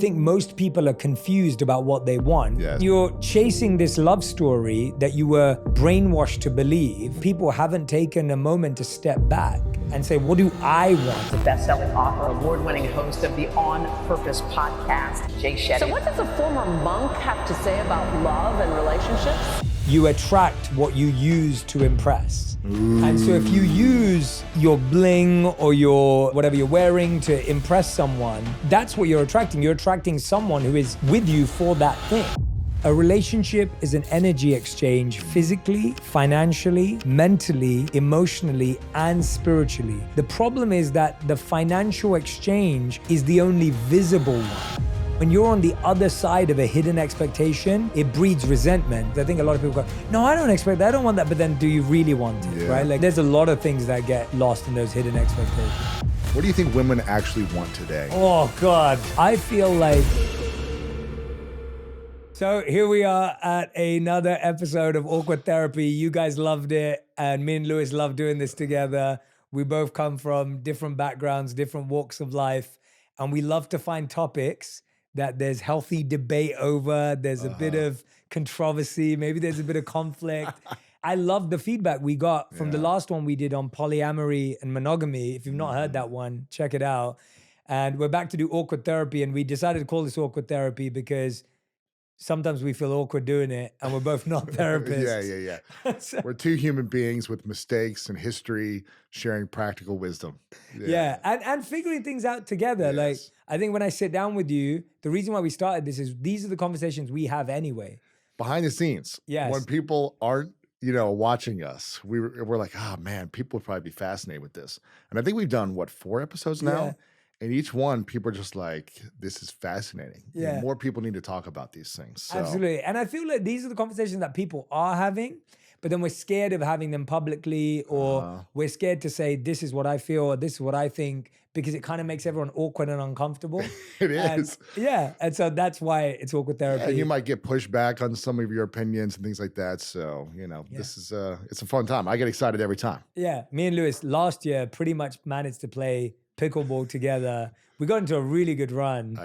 think most people are confused about what they want. Yes. You're chasing this love story that you were brainwashed to believe. People haven't taken a moment to step back and say, what do I want? The best-selling author, award-winning host of the On Purpose podcast, Jay Shetty. So what does a former monk have to say about love and relationships? You attract what you use to impress. And so if you use your bling or your whatever you're wearing to impress someone, that's what you're attracting. You're attracting someone who is with you for that thing. A relationship is an energy exchange physically, financially, mentally, emotionally, and spiritually. The problem is that the financial exchange is the only visible one. When you're on the other side of a hidden expectation, it breeds resentment. I think a lot of people go, no, I don't expect that, I don't want that, but then do you really want it, right? Like there's a lot of things that get lost in those hidden expectations. What do you think women actually want today? Oh God, I feel like... So here we are at another episode of Awkward Therapy. You guys loved it, and me and Lewis love doing this together. We both come from different backgrounds, different walks of life, and we love to find topics that there's healthy debate over, there's a bit of controversy, maybe there's a bit of conflict. I love the feedback we got from the last one we did on polyamory and monogamy. If you've not heard that one, check it out. And we're back to do Awkward Therapy, and we decided to call this Awkward Therapy because sometimes we feel awkward doing it, and we're both not therapists. So, we're two human beings with mistakes and history, sharing practical wisdom. And figuring things out together. Yes. Like, I think when I sit down with you, the reason why we started this is these are the conversations we have anyway. Behind the scenes, when people aren't, watching us, we're like, oh man, people would probably be fascinated with this. And I think we've done, 4 episodes now? Yeah. And each one, people are just like, this is fascinating. Yeah. More people need to talk about these things. So. Absolutely. And I feel like these are the conversations that people are having, but then we're scared of having them publicly, or we're scared to say, this is what I feel, or this is what I think, because it kind of makes everyone awkward and uncomfortable. It is. And so that's why it's Awkward Therapy. Yeah, and you might get pushed back on some of your opinions and things like that. So, this is, it's a fun time. I get excited every time. Yeah. Me and Lewis last year pretty much managed to play pickleball together. We got into a really good run.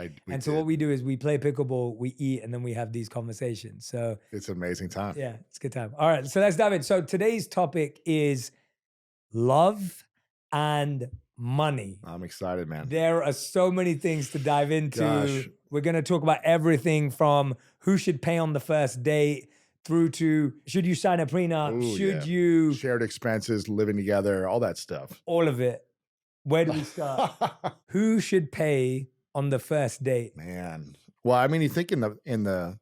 So what we do is we play pickleball, we eat, and then we have these conversations. So it's an amazing time. Yeah, it's a good time. All right, so let's dive in. So today's topic is love and money. I'm excited, man. There are so many things to dive into. Gosh. We're going to talk about everything from who should pay on the first date through to should you sign a prenup? Should you... Shared expenses, living together, all that stuff. All of it. Where do we start? Who should pay on the first date? Man. Well, I mean, you think in the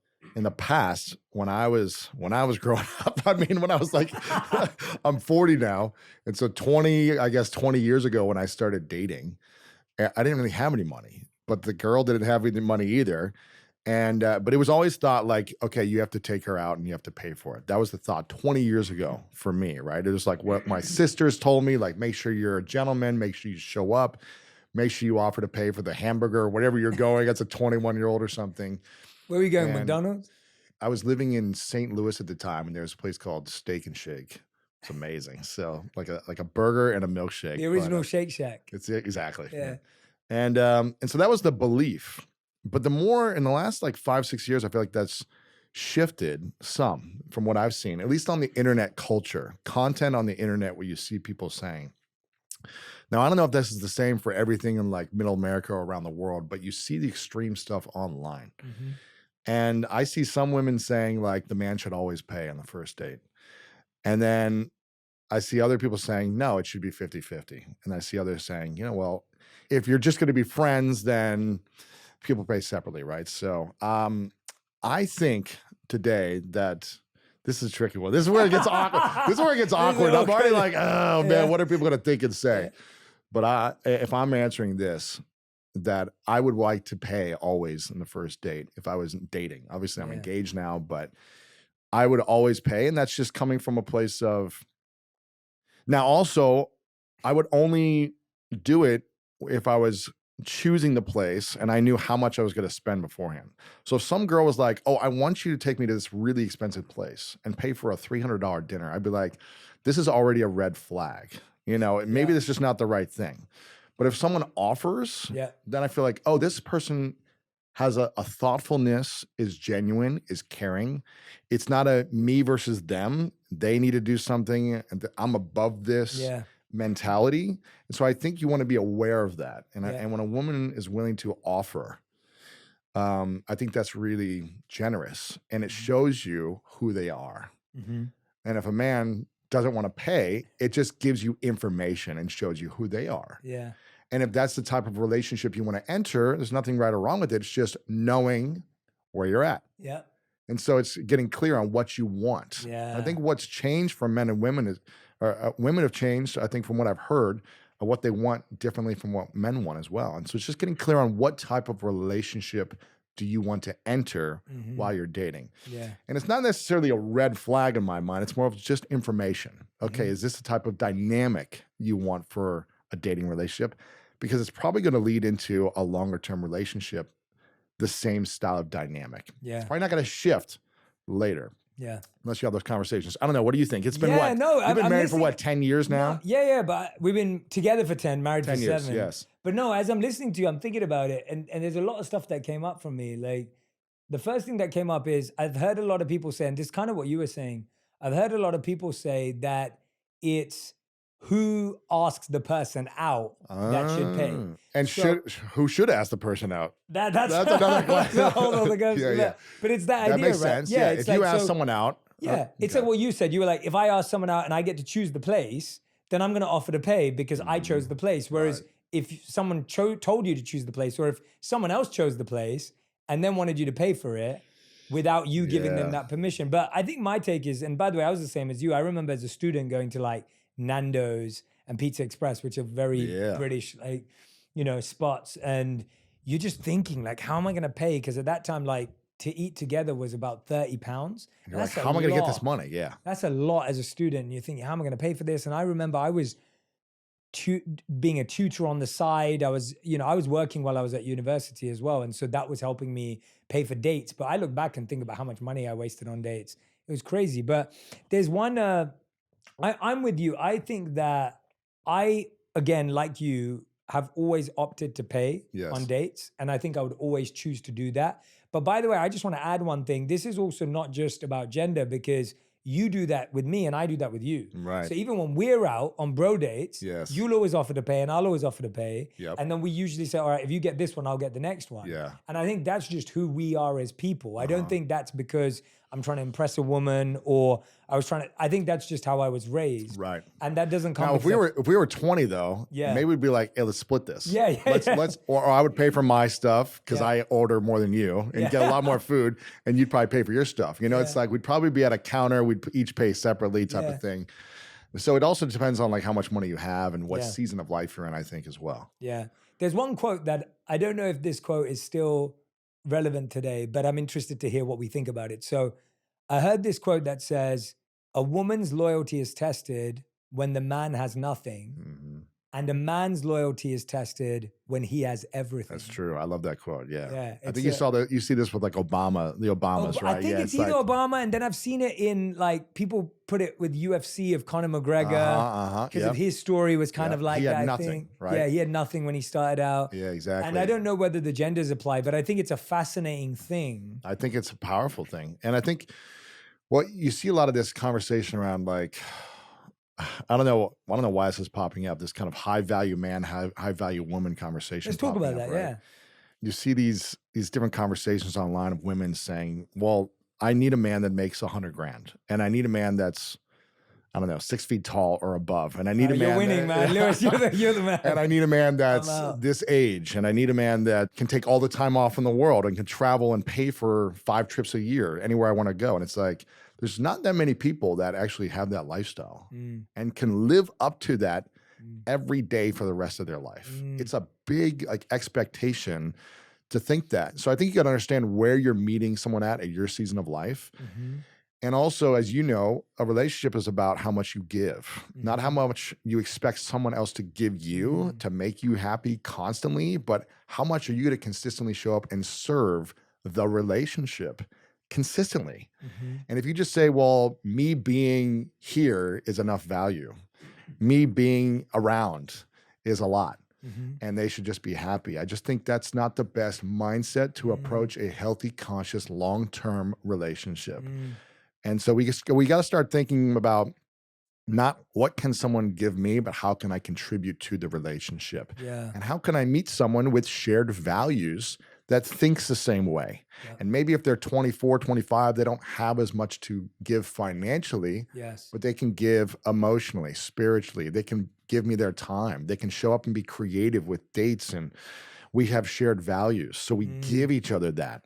past, when I was growing up, when I was like, I'm 40 now. And so 20 years ago when I started dating, I didn't really have any money, but the girl didn't have any money either. And, but it was always thought like, okay, you have to take her out and you have to pay for it. That was the thought 20 years ago for me, right? It was like what my sisters told me, like, make sure you're a gentleman, make sure you show up, make sure you offer to pay for the hamburger, wherever you're going. That's a 21-year-old or something. Where were you going, And McDonald's? I was living in St. Louis at the time, and there was a place called Steak and Shake. It's amazing. So like a burger and a milkshake. The original Shake Shack. It's exactly. Yeah. And so that was the belief. But the more in the last like 5-6 years, I feel like that's shifted some from what I've seen, at least on the internet culture, content on the internet where you see people saying. Now, I don't know if this is the same for everything in like middle America or around the world, but you see the extreme stuff online. Mm-hmm. And I see some women saying like the man should always pay on the first date. And then I see other people saying, no, it should be 50-50. And I see others saying, well, if you're just going to be friends, then people pay separately, right? So I think today that this is a tricky one. This is where it gets awkward. This is where it gets awkward. I'm already like, oh man, what are people going to think and say? But if I'm answering this, that I would like to pay always in the first date if I was dating. Obviously, I'm engaged now, but I would always pay. And that's just coming from a place of, now also, I would only do it if I was choosing the place and I knew how much I was going to spend beforehand. So if some girl was like, oh, I want you to take me to this really expensive place and pay for a $300 dinner, I'd be like, this is already a red flag. Maybe this is just not the right thing. But if someone offers, then I feel like, oh, this person has a thoughtfulness, is genuine, is caring. It's not a me versus them. They need to do something, and I'm above this mentality. And so I think you want to be aware of that. And when a woman is willing to offer, I think that's really generous, and it shows you who they are. And if a man doesn't want to pay, it just gives you information and shows you who they are. And if that's the type of relationship you want to enter, there's nothing right or wrong with it. It's just knowing where you're at. And so it's getting clear on what you want. I think what's changed for men and women is, women have changed, I think, from what I've heard, of what they want differently from what men want as well. And so it's just getting clear on what type of relationship do you want to enter while you're dating. And it's not necessarily a red flag in my mind. It's more of just information. Okay, is this the type of dynamic you want for a dating relationship? Because it's probably going to lead into a longer term relationship, the same style of dynamic. It's probably not going to shift later. Unless you have those conversations. I don't know. What do you think? It's been what? You've been married for what, 10 years now? No, but we've been together for 10, married 10 for years, 7. yes. But no, as I'm listening to you, I'm thinking about it. And there's a lot of stuff that came up from me. Like, the first thing that came up is I've heard a lot of people say, and this is kind of what you were saying, I've heard a lot of people say that it's who asks the person out that should pay. And so, who should ask the person out? That's another question. That's a whole other question. But it's that idea, makes right? sense. Yeah, it's if like, you ask someone out. It's like what you said. You were like, if I ask someone out and I get to choose the place, then I'm going to offer to pay because I chose the place. Whereas if someone told you to choose the place, or if someone else chose the place and then wanted you to pay for it without you giving them that permission. But I think my take is, and by the way, I was the same as you. I remember as a student going to like Nando's and Pizza Express, which are very British, like, spots. And you're just thinking like, how am I going to pay? Because at that time, like, to eat together was about £30. You're like, how am I going to get this money? That's a lot as a student. You're thinking, how am I going to pay for this? And I remember I was being a tutor on the side. I was working while I was at university as well. And so that was helping me pay for dates. But I look back and think about how much money I wasted on dates. It was crazy. But there's one, I'm with you. I think that I, again, like you, have always opted to pay on dates. And I think I would always choose to do that. But by the way, I just want to add one thing. This is also not just about gender, because you do that with me and I do that with you. Right. So even when we're out on bro dates, you'll always offer to pay and I'll always offer to pay. And then we usually say, all right, if you get this one, I'll get the next one. And I think that's just who we are as people. I don't think that's because I'm trying to impress a woman or I think that's just how I was raised. Right. And that doesn't come. Now, if we were 20 though, maybe we'd be like, hey, let's split this. Let's or I would pay for my stuff because I order more than you and get a lot more food, and you'd probably pay for your stuff. It's like we'd probably be at a counter, we'd each pay separately type of thing. So it also depends on like how much money you have and what season of life you're in, I think, as well. There's one quote that I don't know if this quote is still relevant today, but I'm interested to hear what we think about it. So I heard this quote that says, a woman's loyalty is tested when the man has nothing, and a man's loyalty is tested when he has everything. That's true. I love that quote. I think you see this with like Obama, the Obamas, right? I think it's either like, Obama, and then I've seen it in like people put it with UFC of Conor McGregor because of his story was kind of like he had that. Nothing, I think. Right? Yeah, he had nothing when he started out. Yeah, exactly. And I don't know whether the genders apply, but I think it's a fascinating thing. I think it's a powerful thing, and I think. Well, you see a lot of this conversation around like, I don't know why this is popping up, this kind of high value man, high value woman conversation. Let's talk about that, right? You see these different conversations online of women saying, well, I need a man that makes $100,000 and I need a man that's, I don't know, 6 feet tall or above. And I need a man. You're winning, man. Lewis, you're the man. And I need a man that's this age. And I need a man that can take all the time off in the world and can travel and pay for 5 trips a year anywhere I want to go. And it's like, there's not that many people that actually have that lifestyle and can live up to that every day for the rest of their life. It's a big like expectation to think that. So I think you got to understand where you're meeting someone at your season of life. And also, as you know, a relationship is about how much you give, not how much you expect someone else to give you to make you happy constantly, but how much are you going to consistently show up and serve the relationship consistently. And if you just say, well, me being here is enough value, me being around is a lot. and they should just be happy. I just think that's not the best mindset to approach a healthy, conscious, long-term relationship. And so we got to start thinking about not what can someone give me, but how can I contribute to the relationship? Yeah. And how can I meet someone with shared values that thinks the same way? And maybe if they're 24, 25, they don't have as much to give financially, Yes. but they can give emotionally, spiritually. They can give me their time. They can show up and be creative with dates, and we have shared values. So we give each other that.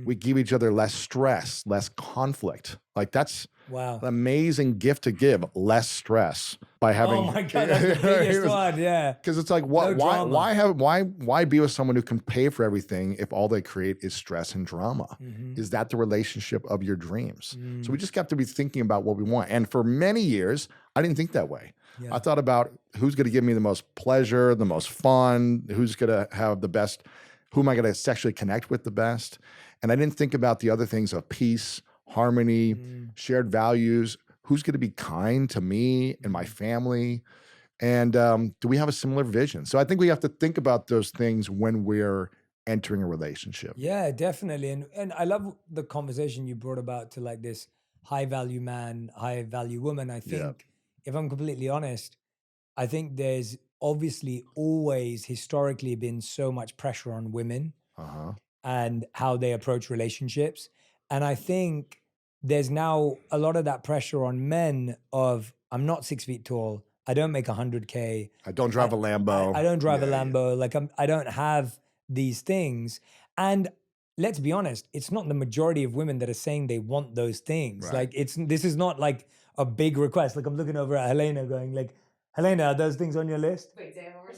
We give each other less stress, less conflict. Like that's Wow. an amazing gift to give, less stress by having. Oh my God, that's the biggest one. Yeah. Because it's like, what? No Why be with someone who can pay for everything if all they create is stress and drama? Is that the relationship of your dreams? So we just have to be thinking about what we want. And for many years, I didn't think that way. I thought about who's going to give me the most pleasure, the most fun, who's going to have the best, who am I going to sexually connect with the best? And I didn't think about the other things of peace, harmony, shared values, who's going to be kind to me and my family, and do we have a similar vision? So I think we have to think about those things when we're entering a relationship. Yeah, definitely. And I love the conversation you brought about to like this high value man, high value woman. I think, if I'm completely honest, I think there's obviously always historically been so much pressure on women and how they approach relationships. And I think there's now a lot of that pressure on men of, I'm not 6 feet tall. I don't make 100K. I don't drive a Lambo. I don't drive a Lambo. Like I don't have these things. And let's be honest, it's not the majority of women that are saying they want those things. Right. Like this is not like a big request. Like I'm looking over at Helena going like, Helena, are those things on your list? Wait, say it one more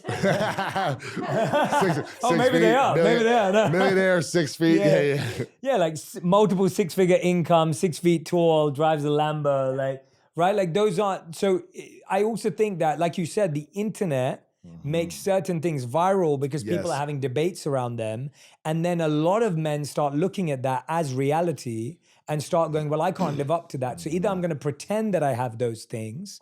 time. Maybe they are. Maybe they are. No. Millionaire, 6 feet. Yeah. Yeah, like multiple 6-figure income, 6 feet tall, drives a Lambo, like, right? Like those aren't, so I also think that, like you said, the internet makes certain things viral because people are having debates around them. And then a lot of men start looking at that as reality and start going, well, I can't live up to that. So either I'm going to pretend that I have those things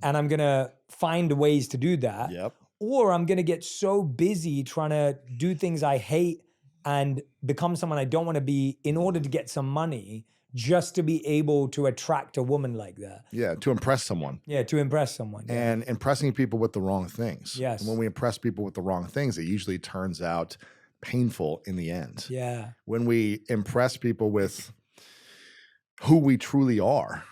and I'm going to find ways to do that, or I'm going to get so busy trying to do things I hate and become someone I don't want to be in order to get some money just to be able to attract a woman like that. Yeah, to impress someone. Yeah, to impress someone. Yeah. And impressing people with the wrong things. Yes. And when we impress people with the wrong things, it usually turns out painful in the end. Yeah. When we impress people with who we truly are,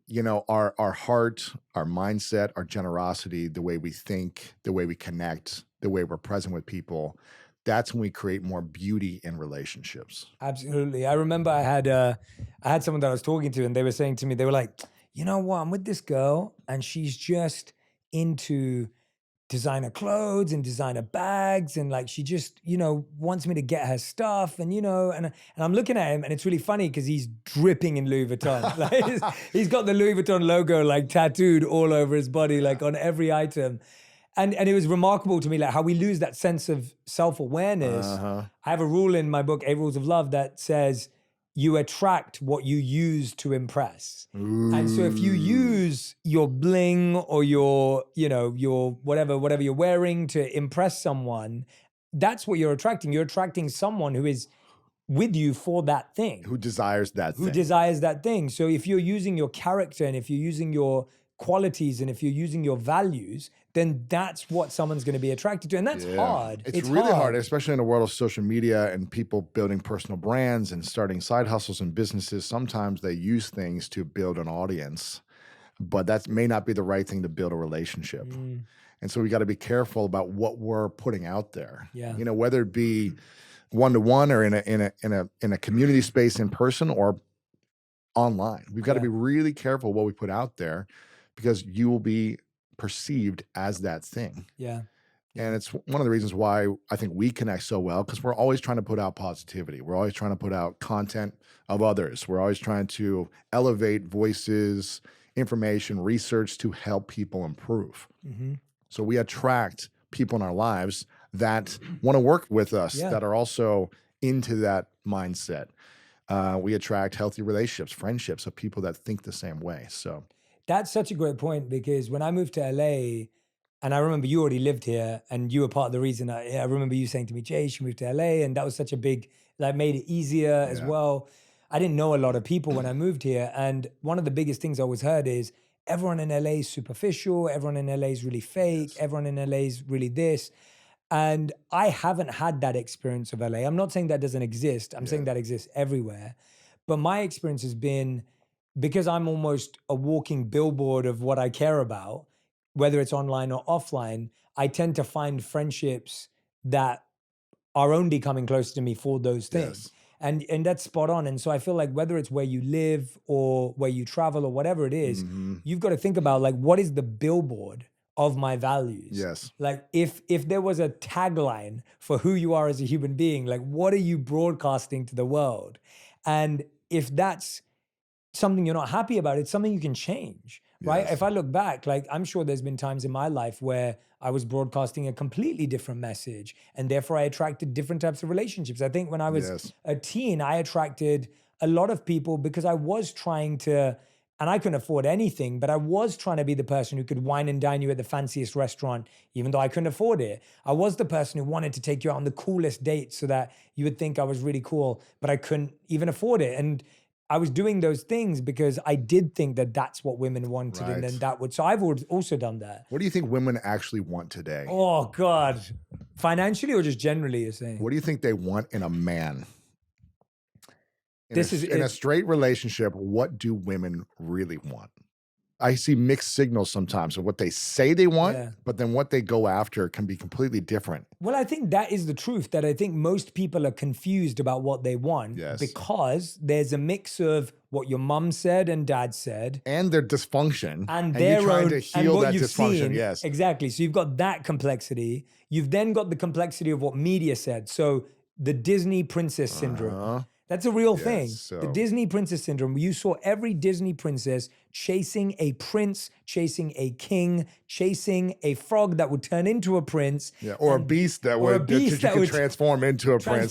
you know, our heart, our mindset, our generosity, the way we think, the way we connect, the way we're present with people, that's when we create more beauty in relationships. Absolutely. I remember I had someone that I was talking to and they were saying to me, they were like, you know what, I'm with this girl and she's just into designer clothes and designer bags and like she just, you know, wants me to get her stuff and, you know, and I'm looking at him and it's really funny because he's dripping in Louis Vuitton. Like he's got the Louis Vuitton logo like tattooed all over his body, like on every item. And it was remarkable to me, like how we lose that sense of self-awareness. I have a rule in my book, 8 Rules of Love, that says you attract what you use to impress. And so if you use your bling or your, you know, your whatever you're wearing to impress someone, that's what you're attracting. You're attracting someone who is with you for that thing. Who desires that thing. Who desires that thing. So if you're using your character and if you're using your qualities and if you're using your values, then that's what someone's going to be attracted to. And that's hard. It's really hard, especially in the world of social media and people building personal brands and starting side hustles and businesses. Sometimes they use things to build an audience, but that may not be the right thing to build a relationship. And so we got to be careful about what we're putting out there. You know, whether it be one-to-one or in a community space in person or online. We've got to be really careful what we put out there because you will be perceived as that thing. And it's one of the reasons why I think we connect so well, because we're always trying to put out positivity. We're always trying to put out content of others. We're always trying to elevate voices, information, research to help people improve. So we attract people in our lives that want to work with us, that are also into that mindset. We attract healthy relationships, friendships of people that think the same way. So that's such a great point because when I moved to LA, And I remember you already lived here and you were part of the reason. I remember you saying to me, Jay, she moved to LA. And that was such a big, that made it easier as Yeah. well. I didn't know a lot of people when I moved here. And one of the biggest things I always heard is everyone in LA is superficial. Everyone in LA is really fake. Yes. Everyone in LA is really this. And I haven't had that experience of LA. I'm not saying that doesn't exist. I'm saying that exists everywhere. But my experience has been, because I'm almost a walking billboard of what I care about, whether it's online or offline, I tend to find friendships that are only coming closer to me for those things. Yes. And that's spot on. And so I feel like whether it's where you live or where you travel or whatever it is, you've got to think about like, what is the billboard of my values? Yes. Like if there was a tagline for who you are as a human being, like what are you broadcasting to the world? And if that's something you're not happy about, it's something you can change, right? Yes. If I look back, like I'm sure there's been times in my life where I was broadcasting a completely different message and therefore I attracted different types of relationships. I think when I was a teen, I attracted a lot of people because I was trying to, and I couldn't afford anything, but I was trying to be the person who could wine and dine you at the fanciest restaurant, even though I couldn't afford it. I was the person who wanted to take you out on the coolest dates so that you would think I was really cool, but I couldn't even afford it. And I was doing those things because I did think that that's what women wanted, and then that would. So I've also done that. What do you think women actually want today? Oh God, financially or just generally? You're saying? What do you think they want in a man? In In a straight relationship, what do women really want? I see mixed signals sometimes of what they say they want, but then what they go after can be completely different. Well, I think that is the truth, that I think most people are confused about what they want because there's a mix of what your mum said and dad said. And their dysfunction. And their you trying own, to heal that dysfunction. Seen, exactly. So you've got that complexity. You've then got the complexity of what media said. So the Disney princess syndrome. That's a real thing. The Disney princess syndrome. You saw every Disney princess chasing a prince, chasing a king, chasing a frog that would turn into a prince. Yeah, or a beast that would transform into a prince.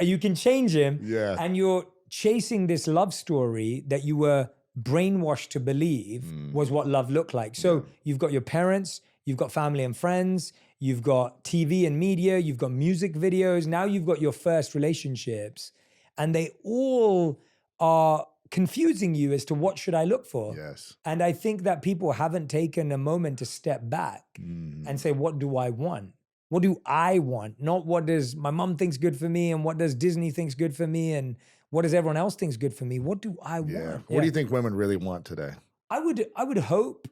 You can change him. Yeah. And you're chasing this love story that you were brainwashed to believe was what love looked like. So you've got your parents, you've got family and friends, you've got TV and media, you've got music videos. Now you've got your first relationships. And they all are confusing you as to what should I look for. Yes. And I think that people haven't taken a moment to step back and say, what do I want? What do I want? Not what does my mom thinks good for me and what does Disney thinks good for me and what does everyone else thinks good for me? What do I want? What do you think women really want today? I would hope.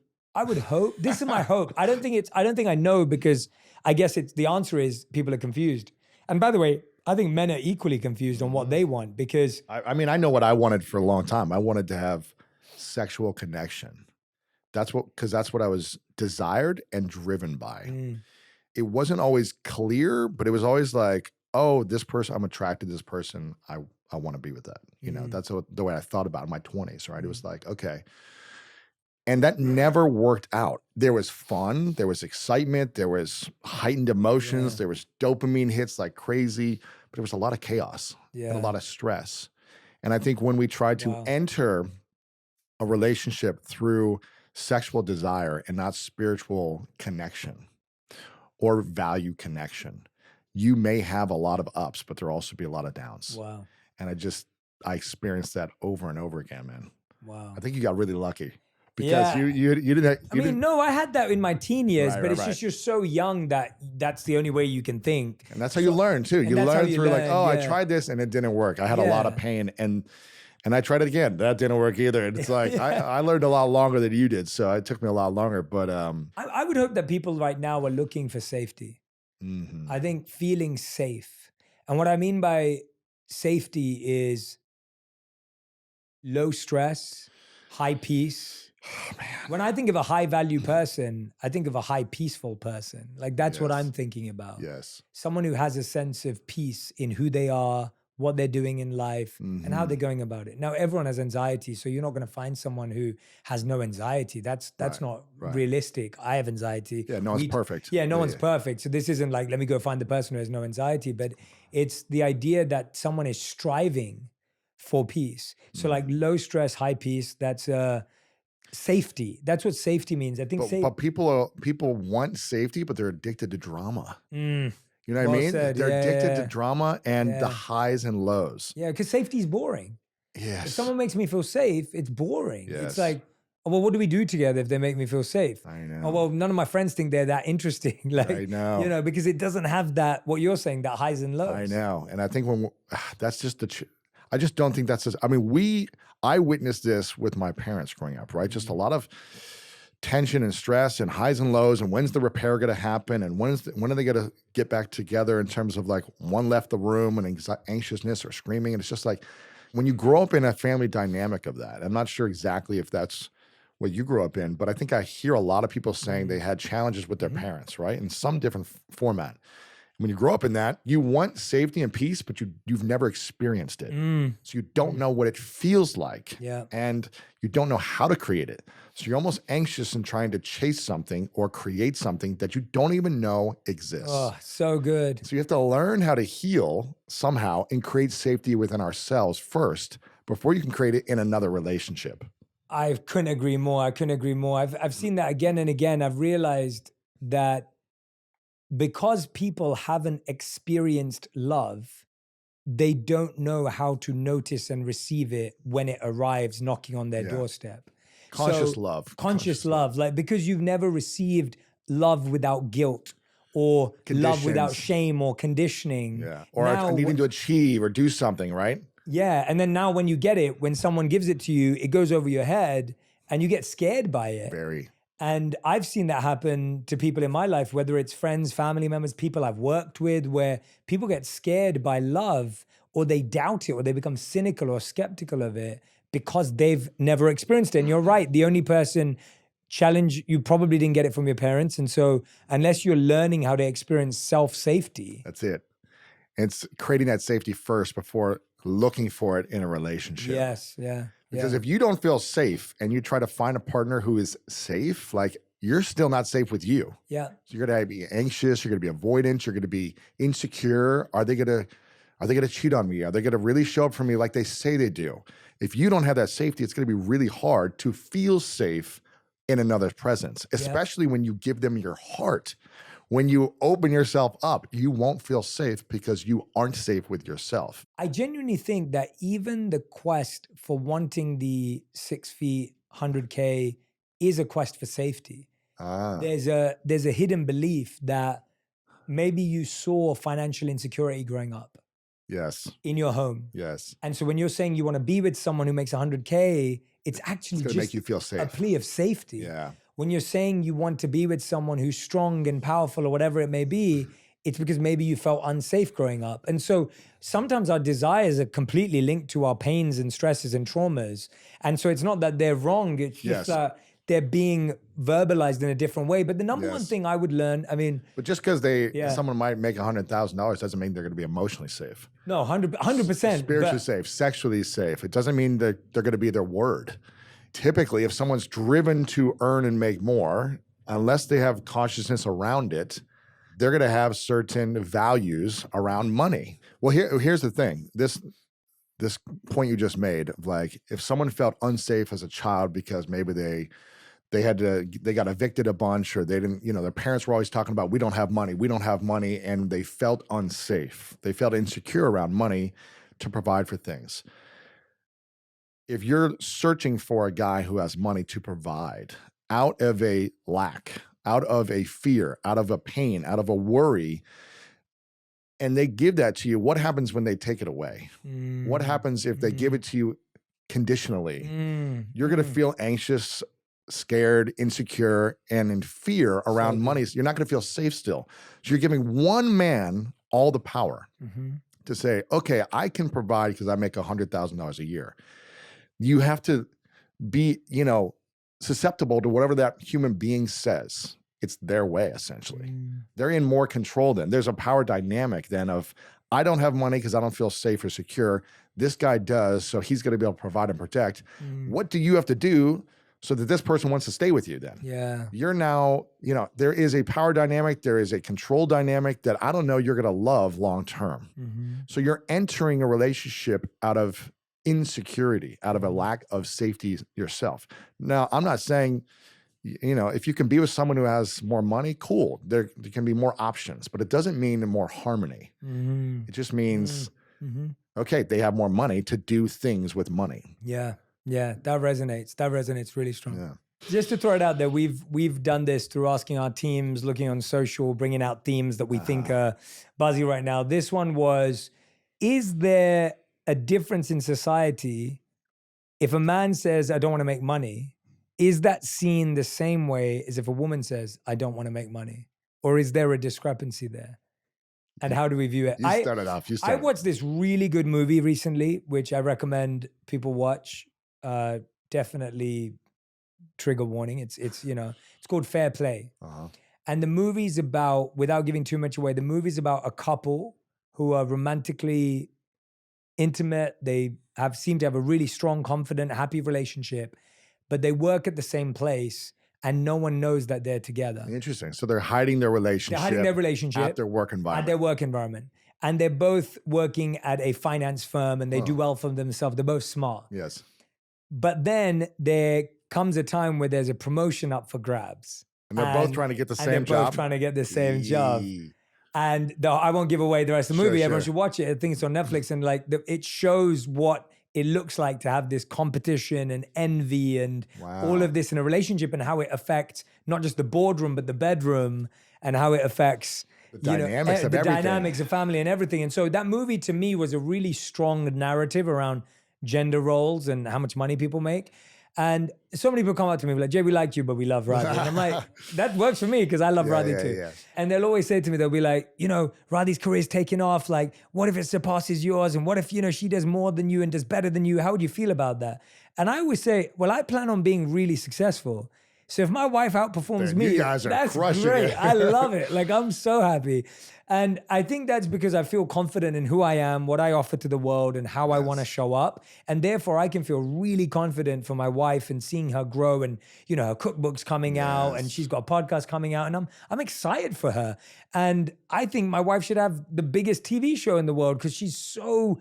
This is my hope. I don't think I know, because I guess the answer is people are confused. And by the way, I think men are equally confused on what they want, because I mean, I know what I wanted for a long time. I wanted to have sexual connection. Because that's what I was desired and driven by. It wasn't always clear, but it was always like, oh, this person, I'm attracted to this person. I want to be with that. You know, that's the way I thought about it in my 20s, right? It was like, okay. And that never worked out. There was fun, there was excitement, there was heightened emotions, there was dopamine hits like crazy, but there was a lot of chaos and a lot of stress. And I think when we try to enter a relationship through sexual desire and not spiritual connection or value connection, you may have a lot of ups, but there'll also be a lot of downs. Wow. And I experienced that over and over again, man. Wow. I think you got really lucky. Because you didn't. No, I had that in my teen years, but it's just you're so young that that's the only way you can think. And that's how you learn too. You learn through like, oh, I tried this and it didn't work. I had a lot of pain and I tried it again. That didn't work either. And it's like I learned a lot longer than you did, so it took me a lot longer. But I would hope that people right now are looking for safety. I think feeling safe, and what I mean by safety is low stress, high peace. Oh, man. When I think of a high value person, I think of a high peaceful person. Like that's what I'm thinking about. Yes. Someone who has a sense of peace in who they are, what they're doing in life, and how they're going about it. Now, everyone has anxiety, so you're not going to find someone who has no anxiety. That's not realistic. I have anxiety. Yeah, no one's perfect. Yeah, no one's perfect. So this isn't like, let me go find the person who has no anxiety, but it's the idea that someone is striving for peace. So like low stress, high peace, that's safety. That's what safety means. I think But people want safety, but they're addicted to drama. Mm, You know what I well mean? said. They're Yeah, addicted yeah, to yeah. drama and the Yeah. highs and lows. Yeah, because safety is boring. If Yes. someone makes me feel safe, it's boring. Yes. It's like, oh, well, what do we do together if they make me feel safe? I know. Oh, well, none of my friends think they're that interesting. Like, I know. you know, because it doesn't have that, what you're saying, that highs and lows. I know. And I think that's just I just don't think that's, I mean, I witnessed this with my parents growing up, right? Just a lot of tension and stress and highs and lows, and when's the repair going to happen, and when are they going to get back together, in terms of like one left the room and anxiousness or screaming. And it's just like, when you grow up in a family dynamic of that, I'm not sure exactly if that's what you grew up in, but I think I hear a lot of people saying they had challenges with their parents, right? In some different format. When you grow up in that, you want safety and peace, but you've never experienced it. So you don't know what it feels like. Yeah. And you don't know how to create it. So you're almost anxious in trying to chase something or create something that you don't even know exists. Oh, so good. So you have to learn how to heal somehow and create safety within ourselves first before you can create it in another relationship. I couldn't agree more. I've seen that again and again. I've realized that because people haven't experienced love, they don't know how to notice and receive it when it arrives knocking on their doorstep. Conscious So, love. Conscious love. Like, because you've never received love without guilt or love without Conditions. shame or conditioning. Yeah. Or Now, needing to achieve or do something, right? yeah. And then now when you get it, when someone gives it to you, it goes over your head and you get scared by it. Very. And I've seen that happen to people in my life, whether it's friends, family members, people I've worked with, where people get scared by love, or they doubt it, or they become cynical or skeptical of it because they've never experienced it. And you're right, the only person challenge, you probably didn't get it from your parents. And so unless you're learning how to experience self-safety. That's it. It's creating that safety first before looking for it in a relationship. Yes, yeah. Because if you don't feel safe and you try to find a partner who is safe, like, you're still not safe with you. Yeah. So you're gonna be anxious, you're gonna be avoidant, you're gonna be insecure. Are they gonna cheat on me? Are they gonna really show up for me like they say they do? If you don't have that safety, it's gonna be really hard to feel safe in another's presence, especially when you give them your heart. When you open yourself up, you won't feel safe because you aren't safe with yourself. I genuinely think that even the quest for wanting the 6 feet, 100K is a quest for safety. There's a hidden belief that maybe you saw financial insecurity growing up. Yes. In your home. Yes. And so when you're saying you want to be with someone who makes 100K, it's actually It's gonna just make you feel safe. a plea of safety. Yeah. When you're saying you want to be with someone who's strong and powerful or whatever it may be, it's because maybe you felt unsafe growing up. And so sometimes our desires are completely linked to our pains and stresses and traumas. And so it's not that they're wrong, it's just that they're being verbalized in a different way. But the number one thing I would learn, I mean... But just because someone might make $100,000 doesn't mean they're going to be emotionally safe. No, 100%. Spiritually safe, sexually safe. It doesn't mean that they're going to be their word. Typically, if someone's driven to earn and make more, unless they have consciousness around it, they're going to have certain values around money. Well, here's the thing. This point you just made of, like, if someone felt unsafe as a child because maybe they got evicted a bunch, or they didn't, their parents were always talking about, we don't have money, and they felt unsafe. They felt insecure around money to provide for things. If you're searching for a guy who has money to provide out of a lack, out of a fear, out of a pain, out of a worry, and they give that to you, what happens when they take it away? What happens if they give it to you conditionally? You're going to feel anxious, scared, insecure, and in fear around money. So you're not going to feel safe still. So you're giving one man all the power to say, okay, I can provide because I make $100,000 a year. You have to be, susceptible to whatever that human being says. It's their way, essentially. They're in more control then. There's a power dynamic then of, I don't have money because I don't feel safe or secure. This guy does, so he's going to be able to provide and protect. What do you have to do so that this person wants to stay with you then? Yeah. You're now, there is a power dynamic, there is a control dynamic that I don't know you're going to love long term. So you're entering a relationship out of insecurity, out of a lack of safety yourself. Now, I'm not saying, if you can be with someone who has more money, cool. There can be more options, but it doesn't mean more harmony. It just means, okay, they have more money to do things with money. Yeah. Yeah. That resonates. That resonates really strong. Yeah. Just to throw it out there, we've done this through asking our teams, looking on social, bringing out themes that we think are buzzy right now. This one was, is there a difference in society if a man says, I don't want to make money? Is that seen the same way as if a woman says, I don't want to make money? Or is there a discrepancy there? And how do we view it? You started off. I watched this really good movie recently, which I recommend people watch. Definitely trigger warning. It's called Fair Play. And the movie's about, without giving too much away, the movie's about a couple who are romantically intimate. They seem to have a really strong, confident, happy relationship, but they work at the same place and no one knows that they're together. Interesting. So they're hiding their relationship. At their work environment. And they're both working at a finance firm and they do well for themselves. They're both smart. Yes. But then there comes a time where there's a promotion up for grabs. And they're both trying to get the same job. Both trying to get the same job. And I won't give away the rest of the movie. Everyone should watch it. I think it's on Netflix. And it shows what it looks like to have this competition and envy and all of this in a relationship, and how it affects not just the boardroom, but the bedroom, and how it affects the dynamics of family and everything. And so that movie to me was a really strong narrative around gender roles and how much money people make. And so many people come up to me like, Jay, we liked you, but we love Radhi. And I'm like, that works for me because I love Radhi too. Yeah. And they'll always say to me, they'll be like, Radhi's career's taking off. Like, what if it surpasses yours? And what if, she does more than you and does better than you? How would you feel about that? And I always say, well, I plan on being really successful. So if my wife outperforms me, you guys are that's crushing great. it. I love it. Like, I'm so happy. And I think that's because I feel confident in who I am, what I offer to the world, and how I want to show up. And therefore, I can feel really confident for my wife and seeing her grow. And, her cookbook's coming out and she's got a podcast coming out. And I'm excited for her. And I think my wife should have the biggest TV show in the world because she's so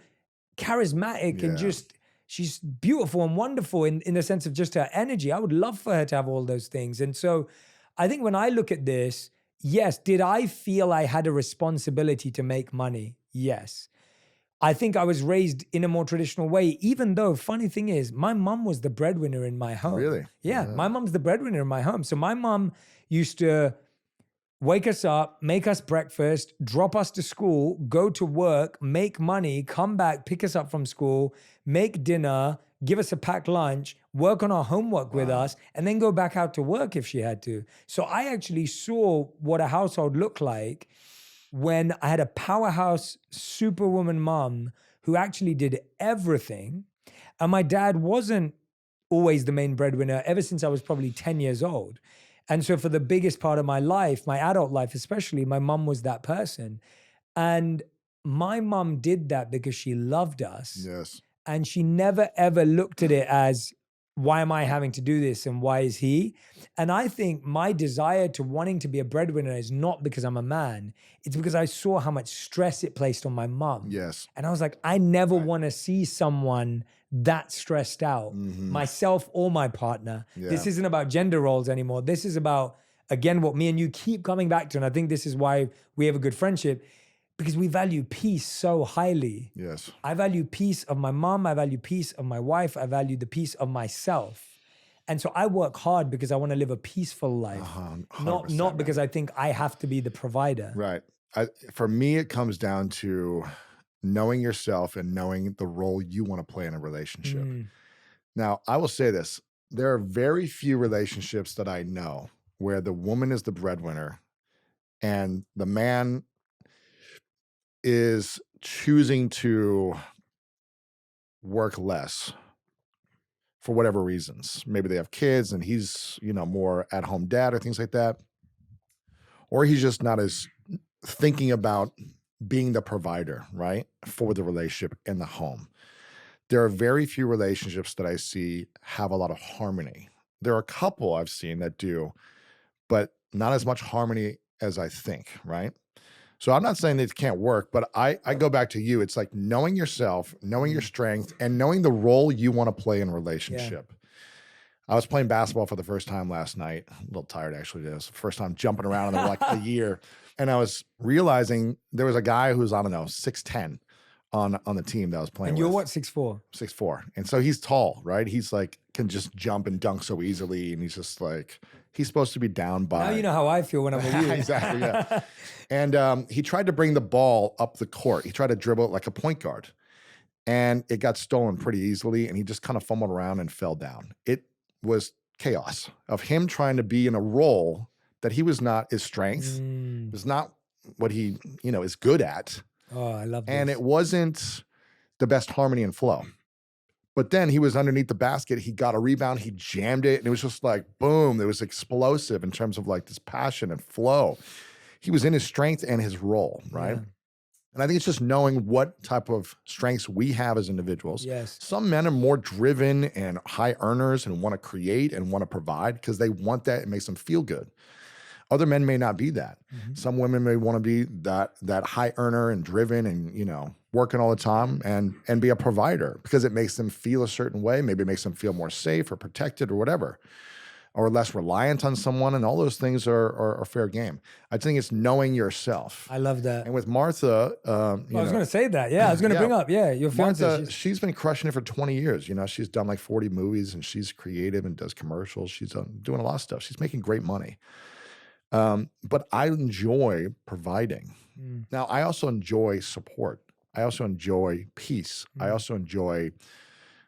charismatic and just... she's beautiful and wonderful in the sense of just her energy. I would love for her to have all those things. And so I think when I look at this, yes, did I feel I had a responsibility to make money? Yes. I think I was raised in a more traditional way, even though, funny thing is, my mom was the breadwinner in my home. Really? Yeah, my mom's the breadwinner in my home. So my mom used to wake us up, make us breakfast, drop us to school, go to work, make money, come back, pick us up from school, make dinner, give us a packed lunch, work on our homework with us, and then go back out to work if she had to. So I actually saw what a household looked like when I had a powerhouse superwoman mom who actually did everything. And my dad wasn't always the main breadwinner ever since I was probably 10 years old. And so for the biggest part of my life, my adult life especially, my mom was that person. And my mom did that because she loved us. Yes. And she never, ever looked at it as, why am I having to do this and why is he? And I think my desire to wanting to be a breadwinner is not because I'm a man. It's because I saw how much stress it placed on my mom. Yes. And I was like, I never want to see someone that stressed out, myself or my partner. Yeah. This isn't about gender roles anymore. This is about, again, what me and you keep coming back to. And I think this is why we have a good friendship, because we value peace so highly. Yes. I value peace of my mom. I value peace of my wife. I value the peace of myself. And so I work hard because I want to live a peaceful life, not because I think I have to be the provider. Right. For me, it comes down to knowing yourself and knowing the role you want to play in a relationship. Now, I will say this. There are very few relationships that I know where the woman is the breadwinner and the man is choosing to work less for whatever reasons. Maybe they have kids and he's, more at-home dad or things like that. Or he's just not as thinking about being the provider, right, for the relationship in the home. There are very few relationships that I see have a lot of harmony. There are a couple I've seen that do, but not as much harmony as I think, right? So I'm not saying that it can't work, but I go back to you. It's like knowing yourself, knowing your strength, and knowing the role you want to play in a relationship. I was playing basketball for the first time last night. I'm a little tired, actually. It was the first time jumping around in like a year. And I was realizing there was a guy who's, I don't know, 6'10" on the team that I was playing And you're with. what, 6'4"? 6'4". And so he's tall, right? He's like, can just jump and dunk so easily. And he's just like, he's supposed to be down by. Now you know how I feel when I'm with you. Exactly, yeah. And he tried to bring the ball up the court. He tried to dribble it like a point guard. And it got stolen pretty easily. And he just kind of fumbled around and fell down. It was chaos of him trying to be in a role that he was not his strength. It was not what he, is good at. Oh, I love this. And it wasn't the best harmony and flow. But then he was underneath the basket. He got a rebound. He jammed it. And it was just like, boom. It was explosive in terms of like this passion and flow. He was in his strength and his role, right? Yeah. And I think it's just knowing what type of strengths we have as individuals. Yes. Some men are more driven and high earners and want to create and want to provide because they want that. It makes them feel good. Other men may not be that. Some women may want to be that high earner and driven and, working all the time and be a provider because it makes them feel a certain way. Maybe it makes them feel more safe or protected or whatever, or less reliant on someone. And all those things are fair game. I think it's knowing yourself. I love that. And with Martha, I was going to say that. Yeah, I was going to bring up. Yeah, your fiance. Martha, she's been crushing it for 20 years. She's done like 40 movies and she's creative and does commercials. She's doing a lot of stuff. She's making great money. But I enjoy providing. Now, I also enjoy support. I also enjoy peace. I also enjoy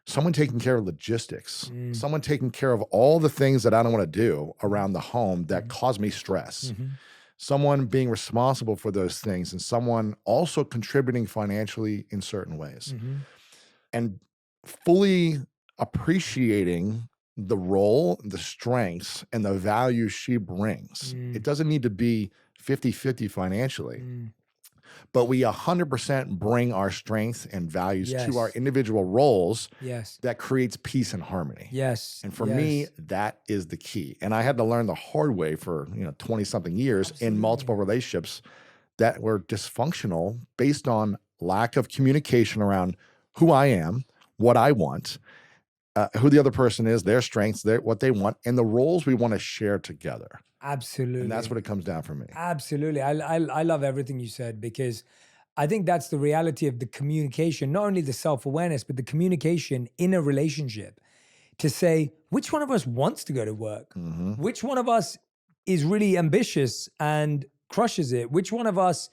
someone taking care of logistics, someone taking care of all the things that I don't want to do around the home that cause me stress, someone being responsible for those things, and someone also contributing financially in certain ways. And fully appreciating the role, the strengths, and the value she brings. It doesn't need to be 50-50 financially, but we 100% bring our strengths and values to our individual roles that creates peace and harmony. Yes. And for me, that is the key. And I had to learn the hard way for 20-something years in multiple relationships that were dysfunctional based on lack of communication around who I am, what I want, who the other person is, their strengths, what they want, and the roles we want to share together. Absolutely. And that's what it comes down for me. Absolutely. I love everything you said because I think that's the reality of the communication, not only the self-awareness, but the communication in a relationship to say, which one of us wants to go to work? Which one of us is really ambitious and crushes it? Which one of us,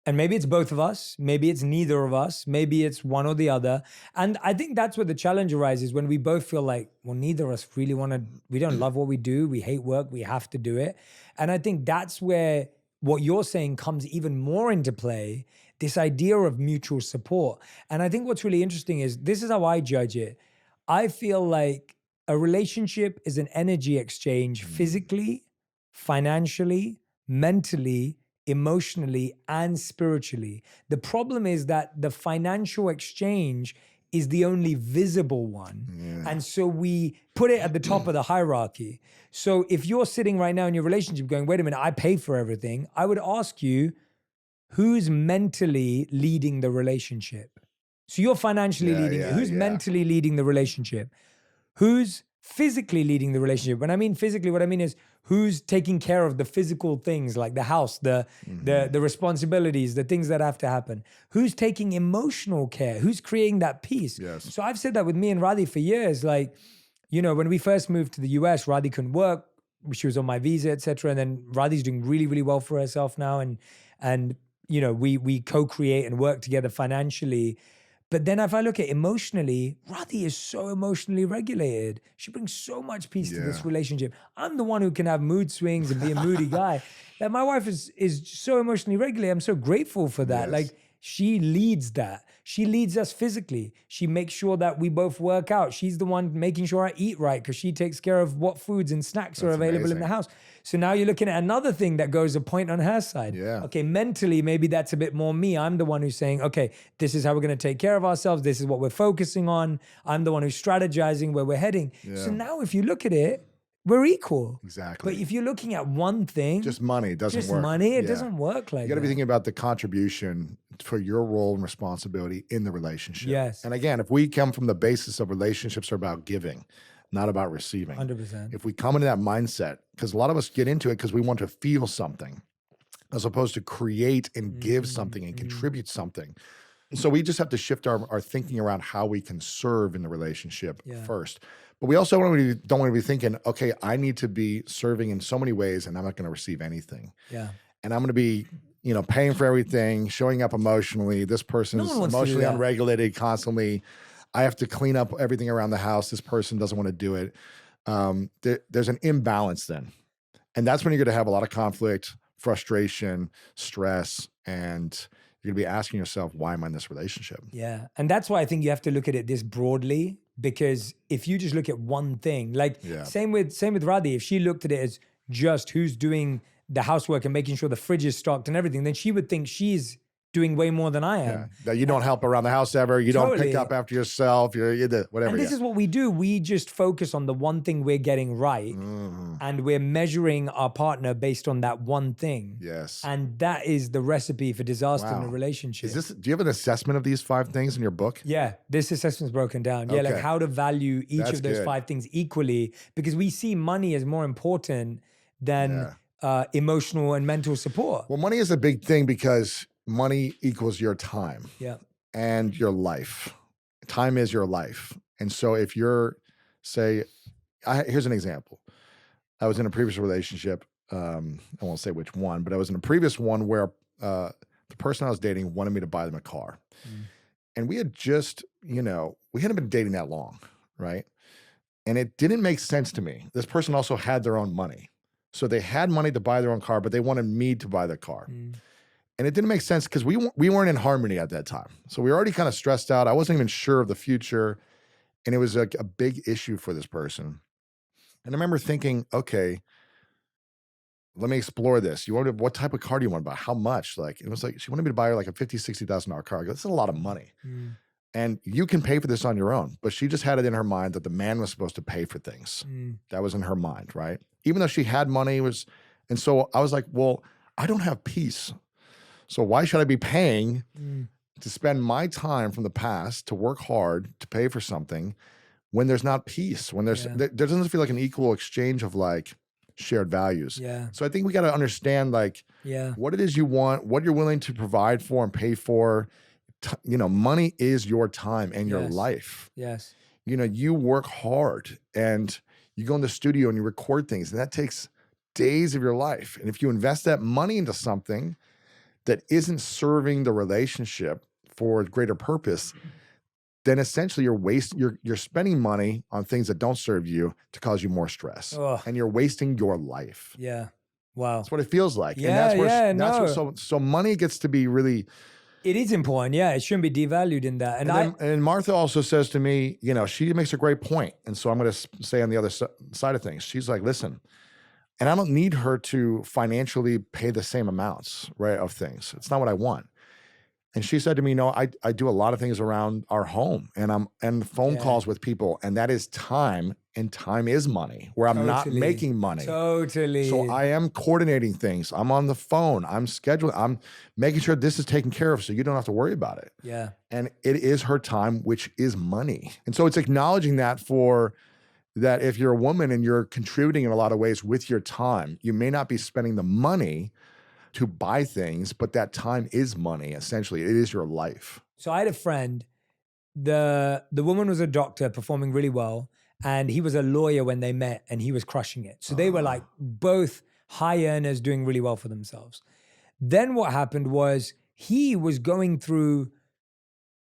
and maybe it's both of us, maybe it's neither of us, maybe it's one or the other. And I think that's where the challenge arises when we both feel like, well, neither of us really we don't love what we do. We hate work. We have to do it. And I think that's where what you're saying comes even more into play, this idea of mutual support. And I think what's really interesting is this is how I judge it. I feel like a relationship is an energy exchange physically, financially, mentally, emotionally, and spiritually. The problem is that the financial exchange is the only visible one. And so we put it at the top of the hierarchy. So if you're sitting right now in your relationship going, wait a minute, I pay for everything, I would ask you, who's mentally leading the relationship? So you're financially leading it. Who's mentally leading the relationship? Who's physically leading the relationship? When I mean physically, what I mean is who's taking care of the physical things like the house, the responsibilities, the things that have to happen? Who's taking emotional care? Who's creating that peace? So I've said that with me and Radhi for years. Like, when we first moved to the US, Radhi couldn't work. She was on my visa, etc. And then Radhi's doing really, really well for herself now. And we co-create and work together financially. But then if I look at emotionally, Radhi is so emotionally regulated. She brings so much peace to this relationship. I'm the one who can have mood swings and be a moody guy. Like my wife is so emotionally regulated. I'm so grateful for that. Like she leads that. She leads us physically. She makes sure that we both work out. She's the one making sure I eat right because she takes care of what foods and snacks are available in the house. So now you're looking at another thing that goes a point on her side. Okay, mentally, maybe that's a bit more me. I'm the one who's saying, okay, this is how we're going to take care of ourselves. This is what we're focusing on. I'm the one who's strategizing where we're heading. So now if you look at it, we're equal. Exactly. But if you're looking at one thing, Just money, it doesn't just work. money, it Yeah. doesn't work like You got to that. be thinking about the contribution for your role and responsibility in the relationship. Yes. And again, if we come from the basis of relationships are about giving, not about receiving. 100%. If we come into that mindset, because a lot of us get into it because we want to feel something as opposed to create and give something and contribute something. So we just have to shift our thinking around how we can serve in the relationship first. But we also don't want to be thinking, okay, I need to be serving in so many ways and I'm not going to receive anything. Yeah. And I'm going to be, paying for everything, showing up emotionally. This person's one wants to do emotionally that. unregulated constantly. I have to clean up everything around the house. This person doesn't want to do it. There's an imbalance then. And that's when you're going to have a lot of conflict, frustration, stress, and you're going to be asking yourself, why am I in this relationship? Yeah. And that's why I think you have to look at it this broadly, because if you just look at one thing, like same with Radhi, if she looked at it as just who's doing the housework and making sure the fridge is stocked and everything, then she would think she's doing way more than I am. Yeah. That you don't help around the house ever. You don't pick up after yourself. You're the whatever. And this is what we do. We just focus on the one thing we're getting right. And we're measuring our partner based on that one thing. Yes. And that is the recipe for disaster in a Wow. relationship. Do you have an assessment of these 5 things in your book? Yeah, this assessment's broken down. Yeah, like Okay. how to value each That's of those good. 5 things equally, because we see money as more important than emotional and mental support. Well, money is a big thing because money equals your time Yeah. and your life. Time is your life. And so if you're, here's an example. I was in a previous relationship. I won't say which one, but I was in a previous one where the person I was dating wanted me to buy them a car. And we had just, we hadn't been dating that long, right? And it didn't make sense to me. This person also had their own money. So they had money to buy their own car, but they wanted me to buy the car. And it didn't make sense because we weren't in harmony at that time. So we were already kind of stressed out. I wasn't even sure of the future. And it was like a big issue for this person. And I remember thinking, okay, let me explore this. What type of car do you want to buy? How much? Like, it was like, she wanted me to buy her like a $50,000, $60,000 car. I go, that's a lot of money. And you can pay for this on your own. But she just had it in her mind that the man was supposed to pay for things. That was in her mind, right? Even though she had money, and so I was like, well, I don't have peace. So why should I be paying to spend my time from the past to work hard to pay for something when there's not peace, when there doesn't feel like an equal exchange of like shared values. Yeah. So I think we got to understand like what it is you want, what you're willing to provide for and pay for. Money is your time and your life. Yes. You work hard and you go in the studio and you record things, and that takes days of your life. And if you invest that money into something that isn't serving the relationship for a greater purpose, then essentially you're spending money on things that don't serve you to cause you more stress. And you're wasting your life. Yeah. Wow. That's what it feels like. Yeah, and that's where so money gets to be really. It is important. Yeah. It shouldn't be devalued in that. And Martha also says to me, she makes a great point. And so I'm going to say on the other side of things, she's like, listen, and I don't need her to financially pay the same amounts, right, of things. It's not what I want. And she said to me, I do a lot of things around our home and phone calls with people, and that is time, and time is money, where I'm not making money. Totally. So I am coordinating things. I'm on the phone. I'm scheduling. I'm making sure this is taken care of so you don't have to worry about it. Yeah. And it is her time, which is money. And so it's acknowledging that if you're a woman and you're contributing in a lot of ways with your time, you may not be spending the money to buy things, but that time is money. Essentially, it is your life. So I had a friend, the woman was a doctor performing really well, and he was a lawyer when they met, and he was crushing it. So they were like both high earners doing really well for themselves. Then what happened was he was going through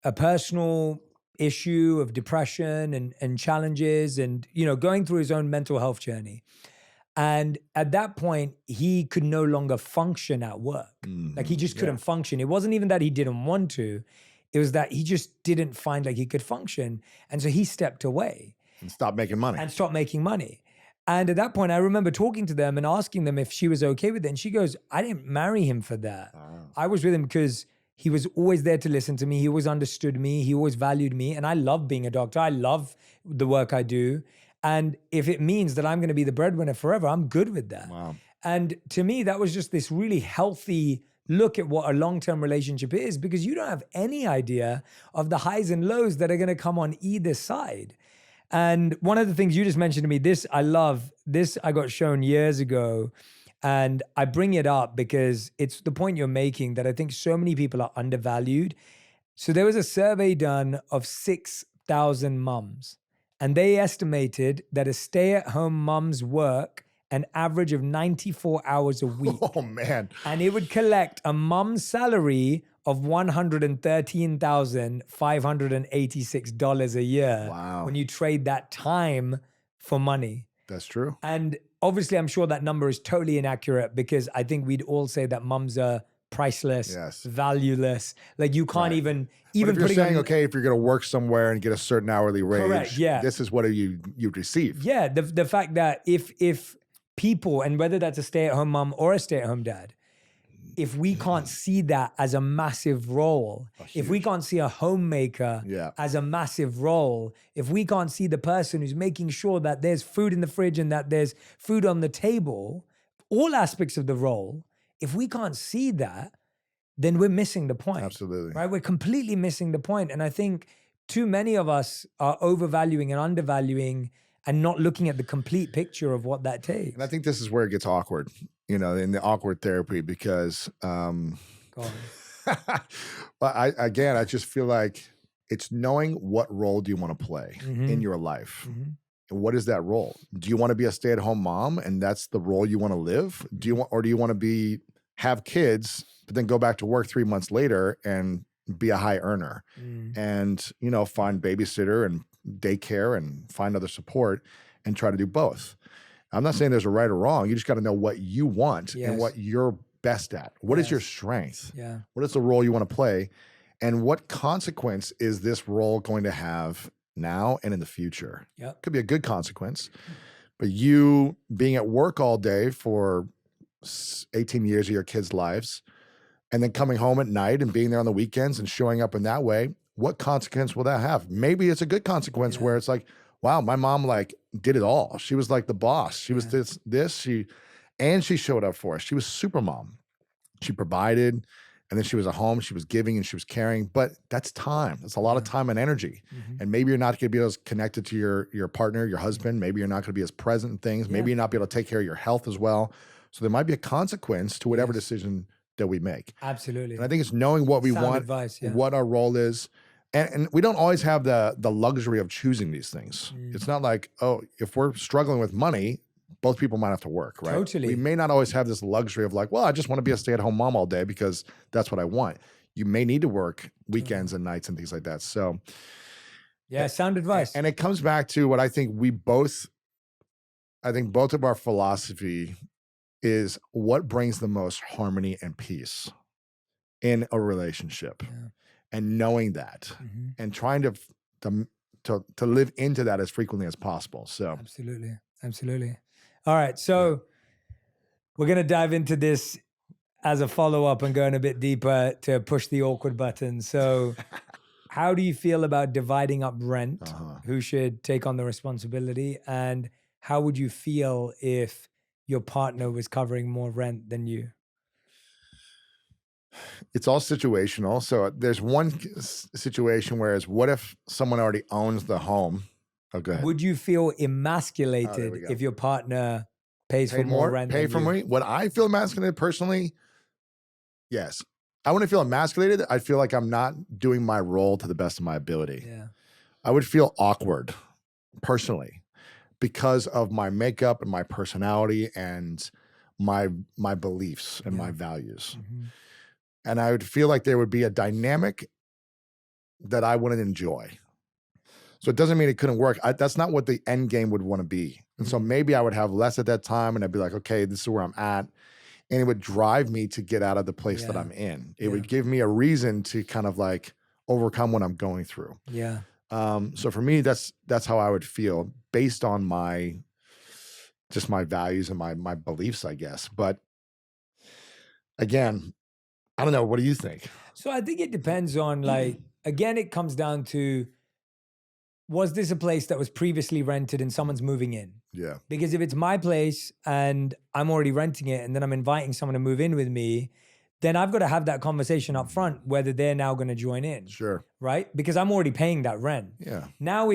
a personal issue of depression and challenges and, going through his own mental health journey. And at that point, he could no longer function at work. Like he just couldn't function. It wasn't even that he didn't want to. It was that he just didn't find like he could function. And so he stepped away. And stopped making money. And at that point, I remember talking to them and asking them if she was okay with it. And she goes, I didn't marry him for that. I was with him because he was always there to listen to me. He always understood me. He always valued me. And I love being a doctor. I love the work I do. And if it means that I'm going to be the breadwinner forever, I'm good with that. Wow. And to me, that was just this really healthy look at what a long-term relationship is, because you don't have any idea of the highs and lows that are going to come on either side. And one of the things you just mentioned to me, this I love, this I got shown years ago. And I bring it up because it's the point you're making that I think so many people are undervalued. So there was a survey done of 6,000 mums, and they estimated that a stay-at-home mom's work an average of 94 hours a week. Oh, man. And it would collect a mom's salary of $113,586 a year. Wow. When you trade that time for money. That's true. And obviously, I'm sure that number is totally inaccurate, because I think we'd all say that mums are priceless, Yes. valueless. Like you can't Right. even But if you're putting saying, on, okay, if you're going to work somewhere and get a certain hourly wage, Correct, yeah. this is what you receive. Yeah, the fact that if people, and whether that's a stay-at-home mom or a stay-at-home dad, if we can't see that as a massive role, if we can't see a homemaker Yeah. as a massive role, if we can't see the person who's making sure that there's food in the fridge and that there's food on the table, all aspects of the role, if we can't see that, then we're missing the point. Absolutely. Right? We're completely missing the point. And I think too many of us are overvaluing and undervaluing and not looking at the complete picture of what that takes. And I think this is where it gets awkward, in the awkward therapy, because Go on. well, I just feel like it's knowing what role do you want to play in your life. And what is that role? Do you want to be a stay-at-home mom and that's the role you want to live? Do you want to have kids, but then go back to work 3 months later and be a high earner and, find babysitter and daycare and find other support and try to do both? I'm not saying there's a right or wrong. You just got to know what you want and what you're best at. What is your strength? Yeah. What is the role you want to play? And what consequence is this role going to have now and in the future? Yep. Could be a good consequence, but you being at work all day for 18 years of your kids' lives and then coming home at night and being there on the weekends and showing up in that way, what consequence will that have? Maybe it's a good consequence where it's like, wow, my mom did it all. She was like the boss. She was she showed up for us. She was super mom. She provided, and then she was at home. She was giving and she was caring, but that's time. That's a lot of time and energy. And maybe you're not going to be as connected to your partner, your husband. Maybe you're not going to be as present in things. Maybe you're not be able to take care of your health as well. So there might be a consequence to whatever decision that we make. Absolutely. And I think it's knowing what we Sound want, advice, what our role is. And we don't always have the luxury of choosing these things. It's not like, oh, if we're struggling with money, both people might have to work, right? Totally. We may not always have this luxury of like, well, I just want to be a stay-at-home mom all day because that's what I want. You may need to work weekends and nights and things like that. So yeah, sound advice. And it comes back to what I think both of our philosophy is what brings the most harmony and peace in a relationship. Yeah. And knowing that and trying to live into that as frequently as possible. So Absolutely. All right. So we're going to dive into this as a follow-up and going a bit deeper to push the awkward button. So how do you feel about dividing up rent? Who should take on the responsibility? And how would you feel if your partner was covering more rent than you? It's all situational. So there's one situation whereas what if someone already owns the home? Oh, go ahead. Would you feel emasculated if your partner pays for more rent Pay than for you? me? Would I feel emasculated personally? Yes. I wouldn't feel emasculated. I feel like I'm not doing my role to the best of my ability. Yeah. I would feel awkward personally because of my makeup and my personality and my beliefs and my values. And I would feel like there would be a dynamic that I wouldn't enjoy. So it doesn't mean it couldn't work. That's not what the end game would want to be. And so maybe I would have less at that time and I'd be like, okay, this is where I'm at. And it would drive me to get out of the place that I'm in. It would give me a reason to kind of like overcome what I'm going through. Yeah. So for me, that's how I would feel based on my values and my beliefs, I guess. But again, I don't know. What do you think? So I think it depends on again, it comes down to was this a place that was previously rented and someone's moving in? Yeah. Because if it's my place and I'm already renting it and then I'm inviting someone to move in with me, then I've got to have that conversation up front whether they're now going to join in. Sure. Right? Because I'm already paying that rent. Yeah. Now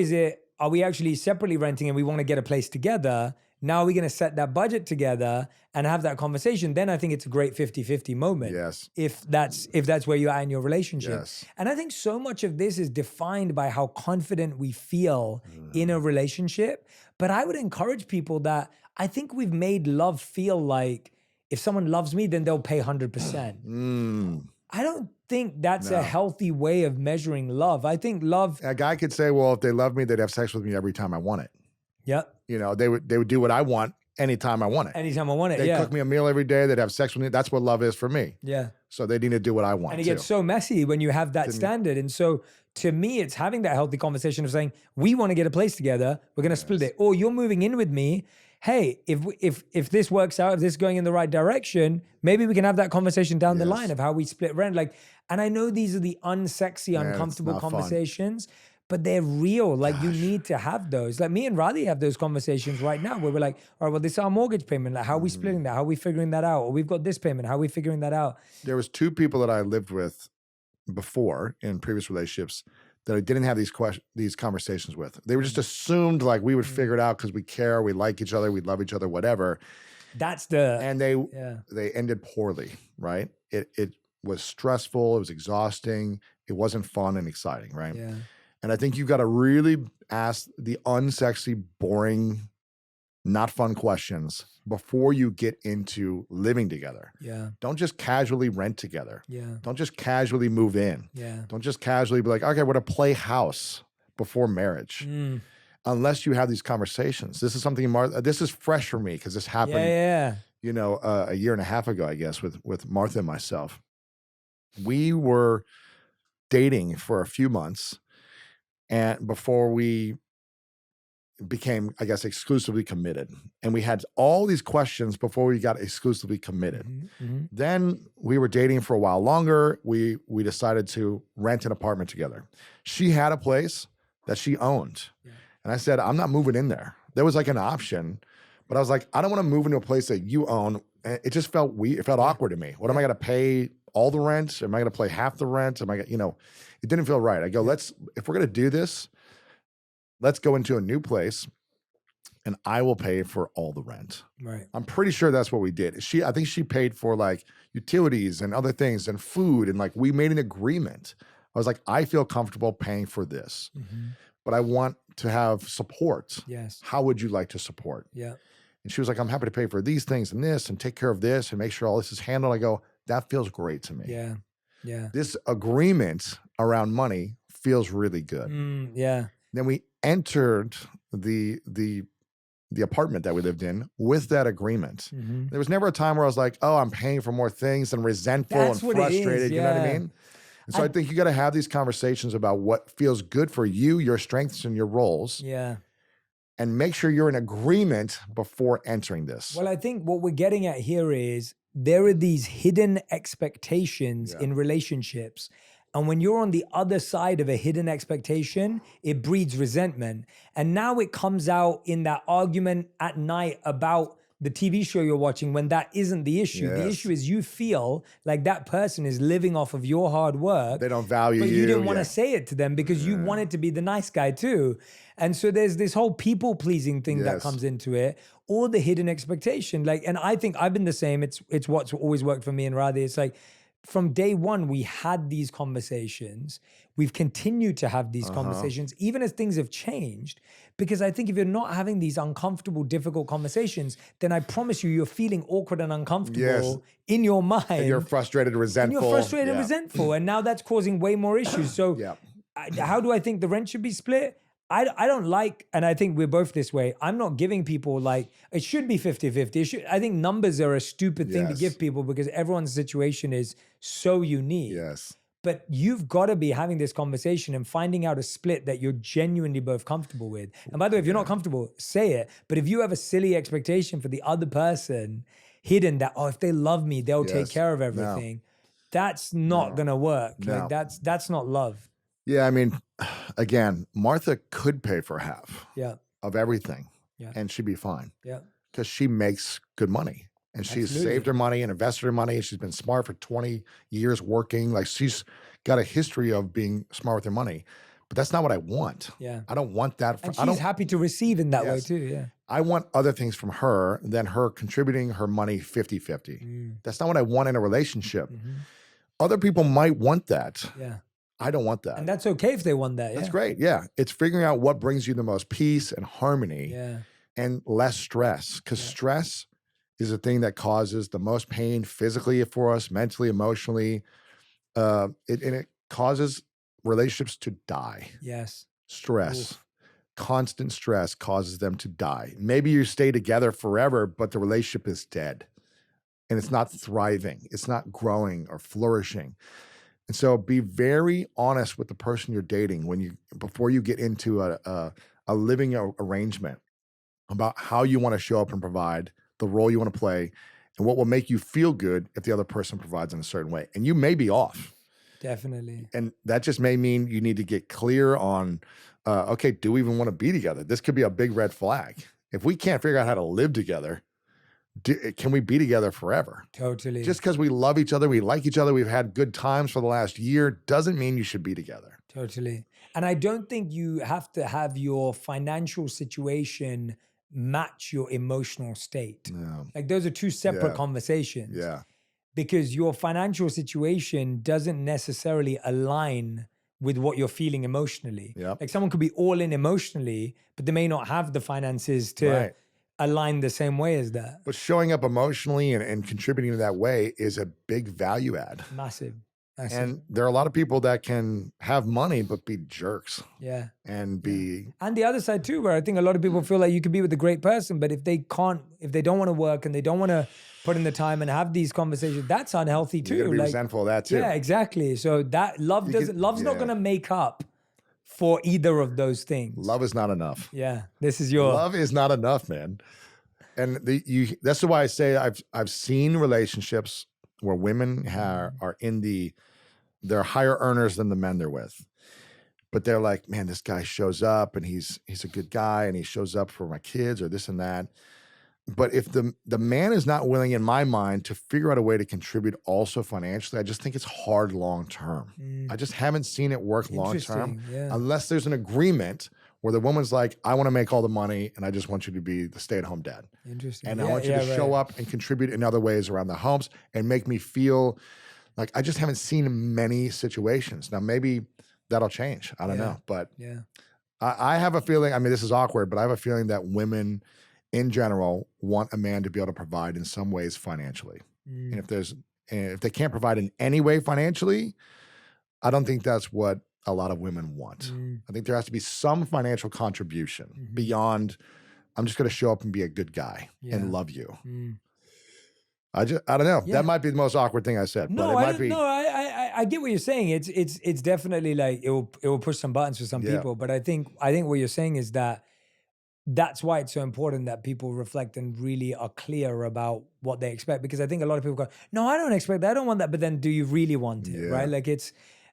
are we actually separately renting and we want to get a place together? Now are we going to set that budget together and have that conversation? Then I think it's a great 50-50 moment. Yes. If that's where you're at in your relationship. Yes. And I think so much of this is defined by how confident we feel in a relationship. But I would encourage people that I think we've made love feel like if someone loves me, then they'll pay 100%. I don't think that's a healthy way of measuring love. I think love. A guy could say, well, if they love me, they'd have sex with me every time I want it. Yep. You know, they would do what I want anytime I want it. Anytime I want it. They'd cook me a meal every day. They'd have sex with me. That's what love is for me. Yeah. So they need to do what I want. And it gets so messy when you have that standard. And so to me, it's having that healthy conversation of saying, we want to get a place together. We're going to split it. Or you're moving in with me. Hey, if this works out, if this is going in the right direction, maybe we can have that conversation down the line of how we split rent. Like, and I know these are the unsexy, uncomfortable conversations, but they're real. Like you need to have those. Like me and Radhi have those conversations right now where we're like, all right, well, this is our mortgage payment. Like, how are we splitting that? How are we figuring that out? Or we've got this payment. How are we figuring that out? There was two people that I lived with before in previous relationships that I didn't have these conversations with. They were just assumed like we would figure it out because we care, we like each other, we love each other, whatever. And they ended poorly, right? It was stressful, it was exhausting, it wasn't fun and exciting, right? Yeah. And I think you've got to really ask the unsexy, boring, not fun questions before you get into living together. Yeah. Don't just casually rent together. Yeah. Don't just casually move in. Yeah. Don't just casually be like, okay, we're going to play house before marriage. Unless you have these conversations. This is something, this is fresh for me because this happened, you know, a year and a half ago, I guess, with Martha and myself. We were dating for a few months and before we became, I guess, exclusively committed. And we had all these questions before we got exclusively committed. Then we were dating for a while longer. We decided to rent an apartment together. She had a place that she owned. And I said, I'm not moving in there. There was like an option, but I was like, I don't want to move into a place that you own. And it just felt weird. It felt awkward to me. What am I going to pay all the rent? Am I going to pay half the rent? Am I going to, you know, it didn't feel right. I go, if we're going to do this, let's go into a new place and I will pay for all the rent. Right. I'm pretty sure that's what we did. I think she paid for like utilities and other things and food. And like, we made an agreement. I was like, I feel comfortable paying for this, but I want to have support. Yes. How would you like to support? Yeah. And she was like, I'm happy to pay for these things and this and take care of this and make sure all this is handled. I go, that feels great to me. Yeah. Yeah. This agreement around money feels really good. Yeah. Then we entered the apartment that we lived in with that agreement. There was never a time where I was like, oh, I'm paying for more things and resentful and frustrated. You know what I mean? And so I think you got to have these conversations about what feels good for you, your strengths and your roles. Yeah. And make sure you're in agreement before entering this. Well, I think what we're getting at here is there are these hidden expectations in relationships. And when you're on the other side of a hidden expectation, it breeds resentment. And now it comes out in that argument at night about the TV show you're watching when that isn't the issue. Yes. The issue is you feel like that person is living off of your hard work. They don't value you. But you didn't want to say it to them because you wanted to be the nice guy too. And so there's this whole people-pleasing thing that comes into it, or the hidden expectation. Like, and I think I've been the same. It's what's always worked for me and Radhi. It's like, from day one, we had these conversations. We've continued to have these conversations, even as things have changed. Because I think if you're not having these uncomfortable, difficult conversations, then I promise you're feeling awkward and uncomfortable in your mind. And you're frustrated, resentful. And resentful. And now that's causing way more issues. So how do I think the rent should be split? I don't like, and I think we're both this way, I'm not giving people like, it should be 50-50. I think numbers are a stupid thing to give people because everyone's situation is so unique. Yes. But you've got to be having this conversation and finding out a split that you're genuinely both comfortable with. And by the way, if you're not comfortable, say it. But if you have a silly expectation for the other person hidden that, oh, if they love me, they'll take care of everything. That's not going to work. Like that's not love. Yeah, I mean, again, Martha could pay for half Yeah. of everything Yeah. and she'd be fine Yeah. because she makes good money and she's Absolutely. saved her money and invested her money. And she's been smart for 20 years working. Like she's got a history of being smart with her money, but that's not what I want. Yeah. I don't want that. And I don't, she's happy to receive in that way Yes. too. Yeah. I want other things from her than her contributing her money 50-50. That's not what I want in a relationship. Other people might want that. Yeah. I don't want that. And that's okay if they want that. That's Yeah. great. Yeah. It's figuring out what brings you the most peace and harmony Yeah. and less stress. Because stress is a thing that causes the most pain physically for us, mentally, emotionally. And it causes relationships to die. Yes. Stress. Oof. Constant stress causes them to die. Maybe you stay together forever, but the relationship is dead and it's not thriving. It's not growing or flourishing. And so be very honest with the person you're dating before you get into a living arrangement about how you want to show up and provide, the role you want to play, and what will make you feel good if the other person provides in a certain way. And you may be off. Definitely. And that just may mean you need to get clear on, okay, do we even want to be together? This could be a big red flag. If we can't figure out how to live together, can we be together forever? Totally. Just because we love each other, we like each other, we've had good times for the last year, doesn't mean you should be together. Totally. And I don't think you have to have your financial situation match your emotional state. No. Like those are two separate Yeah. conversations. Yeah. Because your financial situation doesn't necessarily align with what you're feeling emotionally. Yep. Like someone could be all in emotionally, but they may not have the finances to Right. align the same way as that. But showing up emotionally and contributing in that way is a big value add. Massive. And there are a lot of people that can have money but be jerks Yeah. and be And the other side too, where I think a lot of people feel like you could be with a great person, but if they don't want to work and they don't want to put in the time and have these conversations, that's unhealthy too. you're gonna be Like, resentful of that too. yeah, exactly. So that love's not yeah. going to make up for either of those things. Love is not enough. Yeah. This is your Love is not enough, man. And that's why I say I've seen relationships where women are they're higher earners than the men they're with. But they're like, man, this guy shows up and he's a good guy and he shows up for my kids or this and that. But if the man is not willing, in my mind, to figure out a way to contribute also financially, I just think it's hard long term. I just haven't seen it work long term Interesting, yeah. unless there's an agreement where the woman's like, I want to make all the money and I just want you to be the stay-at-home dad. Interesting. And I want you to show up and contribute in other ways around the homes and make me feel like I just haven't seen many situations. Now, maybe that'll change. I don't know. But Yeah. I have a feeling, I mean, this is awkward, but I have a feeling that women in general want a man to be able to provide in some ways financially. And if they can't provide in any way financially, I don't think that's what a lot of women want. I think there has to be some financial contribution beyond, I'm just going to show up and be a good guy and love you. I don't know. Yeah. That might be the most awkward thing I said, but it might be. No, I get what you're saying. It's definitely like it will push some buttons for some Yeah. people. But I think what you're saying is that's why it's so important that people reflect and really are clear about what they expect. Because I think a lot of people go, no, I don't expect that. I don't want that. But then do you really want it? Yeah. Right? Like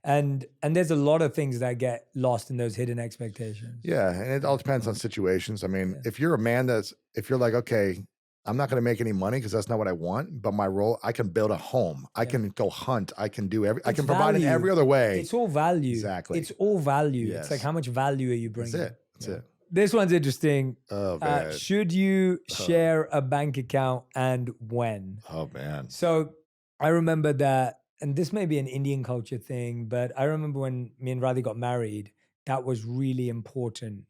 and there's a lot of things that get lost in those hidden expectations. Yeah, and it all depends on situations. I mean, if you're a man if you're like, okay, I'm not going to make any money because that's not what I want, but my role, I can build a home, I can go hunt, I can do I can provide in value. every other way. It's all value. Exactly. It's all value. Yes. It's like how much value are you bringing? That's it. This one's interesting. Oh man. Should you share a bank account and when? Oh man. So I remember that, and this may be an Indian culture thing, but I remember when me and Radhi got married, that was really important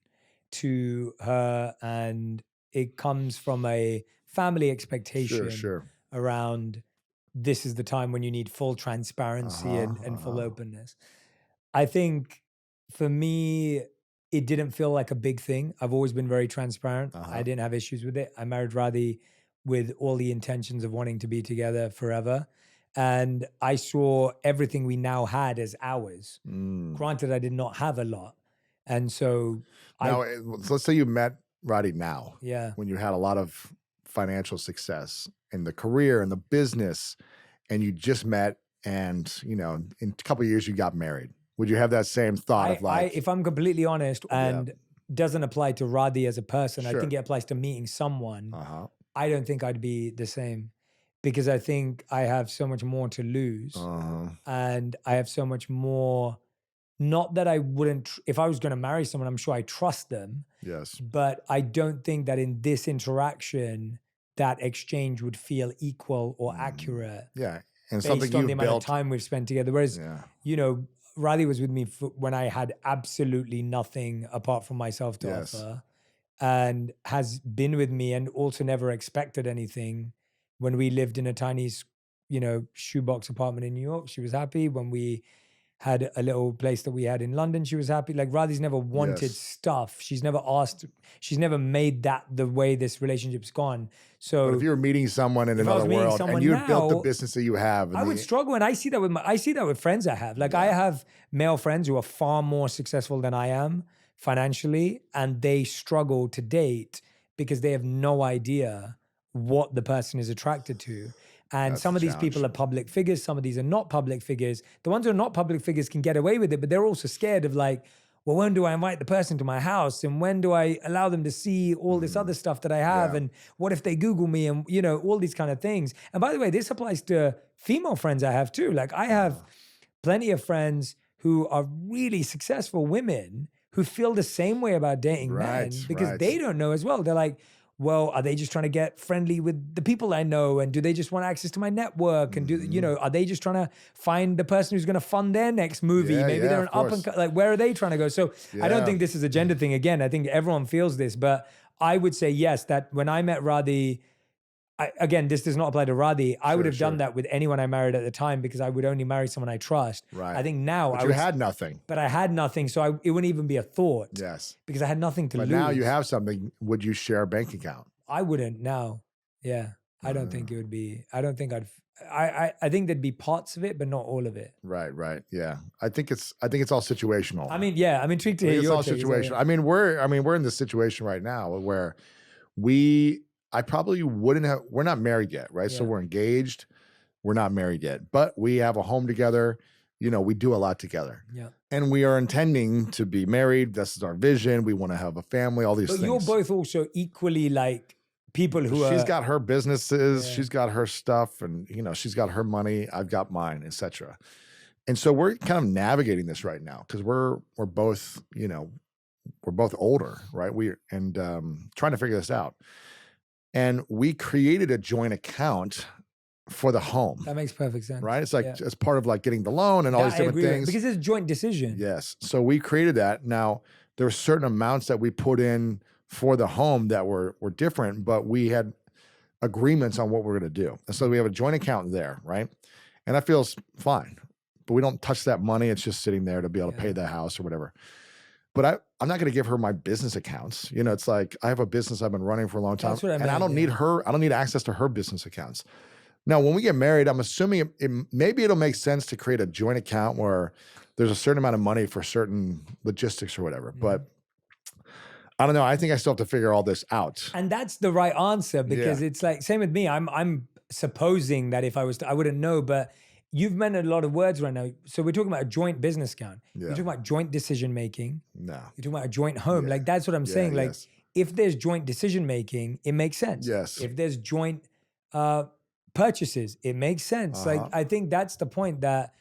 to her. And it comes from a family expectation Sure. around this is the time when you need full transparency and full openness. I think for me, it didn't feel like a big thing. I've always been very transparent. I didn't have issues with it. I married Radhi with all the intentions of wanting to be together forever. And I saw everything we now had as ours. Granted, I did not have a lot. And so Now, let's say you met Roddy now. Yeah. When you had a lot of financial success in the career and the business, and you just met and, in a couple of years you got married. Would you have that same thought of like, if I'm completely honest, and doesn't apply to Radhi as a person, I think it applies to meeting someone. I don't think I'd be the same, because I think I have so much more to lose, and I have so much more. Not that I wouldn't, if I was going to marry someone, I'm sure I trust them. Yes. But I don't think that in this interaction, that exchange would feel equal or accurate. Yeah. And based something on you the amount built. of time we've spent together. Whereas, you know, Radhi was with me when I had absolutely nothing apart from myself to offer, and has been with me and also never expected anything. When we lived in a tiny, you know, shoebox apartment in New York, she was happy. When we had a little place that we had in London, she was happy. Like Radhi's never wanted stuff. She's never asked, she's never made that the way this relationship's gone. So but if you were meeting someone in another world and you built the business that you have, I would struggle. And I see that with friends I have. Like I have male friends who are far more successful than I am financially, and they struggle to date because they have no idea what the person is attracted to. And some of these people are public figures. Some of these are not public figures. The ones who are not public figures can get away with it, but they're also scared of like, well, when do I invite the person to my house? And when do I allow them to see all this other stuff that I have? And what if they Google me? And, you know, all these kind of things. And by the way, this applies to female friends I have too. Like I have plenty of friends who are really successful women who feel the same way about dating men because they don't know as well. They're like, well, are they just trying to get friendly with the people I know? And do they just want access to my network? And do, you know, are they just trying to find the person who's going to fund their next movie? Maybe they're an up and like, where are they trying to go? So I don't think this is a gender thing. Again, I think everyone feels this, but I would say yes, that when I met Radhi, again, this does not apply to Radhi. I would have done that with anyone I married at the time because I would only marry someone I trust. Right. I think now but you had nothing. But I had nothing, so it wouldn't even be a thought. Yes. Because I had nothing to lose. But now you have something. Would you share a bank account? I wouldn't now. Yeah. I don't think it would be. I don't think I think there'd be parts of it, but not all of it. Right. Yeah. I think it's all situational. I mean, yeah. I'm intrigued to hear your take. It's all situational. I mean, we're in this situation right now where I probably wouldn't have, we're not married yet, right? So we're engaged, we're not married yet, but we have a home together, you know, we do a lot together. Yeah. And we are intending to be married. This is our vision. We want to have a family, all these things. But you're both also equally like people who She's got her businesses, she's got her stuff, and, you know, she's got her money, I've got mine, etc. And so we're kind of navigating this right now because we're both, you know, we're both older, right? Trying to figure this out. And we created a joint account for the home. That makes perfect sense. Right? It's like, it's part of like getting the loan and all these different things. Because it's a joint decision. Yes. So we created that. Now, there were certain amounts that we put in for the home that were different, but we had agreements on what we're going to do. And so we have a joint account there, right? And that feels fine. But we don't touch that money. It's just sitting there to be able to pay the house or whatever. But I'm not going to give her my business accounts. You know, it's like I have a business I've been running for a long time. That's what I meant, and I don't need I don't need access to her business accounts. Now, when we get married, I'm assuming maybe it'll make sense to create a joint account where there's a certain amount of money for certain logistics or whatever. But I don't know. I think I still have to figure all this out. And that's the right answer because it's like, same with me. I'm supposing that if I was to, I wouldn't know, but you've mentioned a lot of words right now. So we're talking about a joint business account. You're talking about joint decision making. No. You're talking about a joint home. Like that's what I'm saying. Like if there's joint decision making, it makes sense. Yes. If there's joint purchases, it makes sense. Like I think that's the point that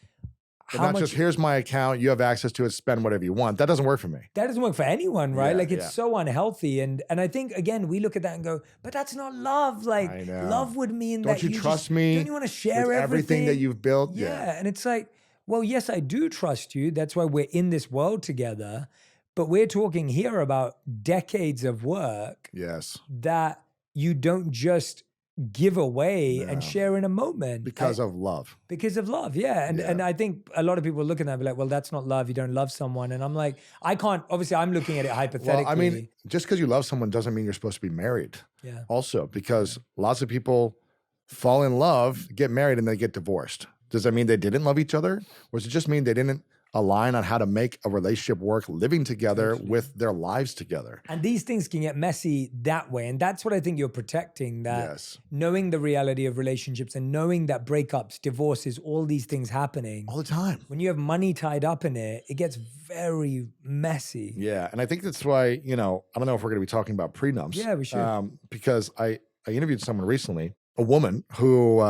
just here's my account, you have access to it, spend whatever you want. That doesn't work for me. That doesn't work for anyone, right? Like it's so unhealthy. And I think again, we look at that and go, but that's not love. Like love would mean don't that you trust me? Don't you want to share everything that you've built? Yeah. And it's like, well, yes, I do trust you. That's why we're in this world together. But we're talking here about decades of work. Yes. That you don't just give away and share in a moment. Because of love. Because of love, And I think a lot of people look at that and be like, well, that's not love. You don't love someone. And I'm like, I can't, obviously I'm looking at it hypothetically. Well, I mean, just because you love someone doesn't mean you're supposed to be married. Yeah. Also, because lots of people fall in love, get married, and they get divorced. Does that mean they didn't love each other? Or does it just mean they didn't align on how to make a relationship work, living together with their lives together. And these things can get messy that way. And that's what I think you're protecting, that Yes. knowing the reality of relationships and knowing that breakups, divorces, all these things happening. All the time. When you have money tied up in it, it gets very messy. Yeah. And I think that's why, I don't know if we're going to be talking about prenups. Yeah, we should. Because I interviewed someone recently, a woman who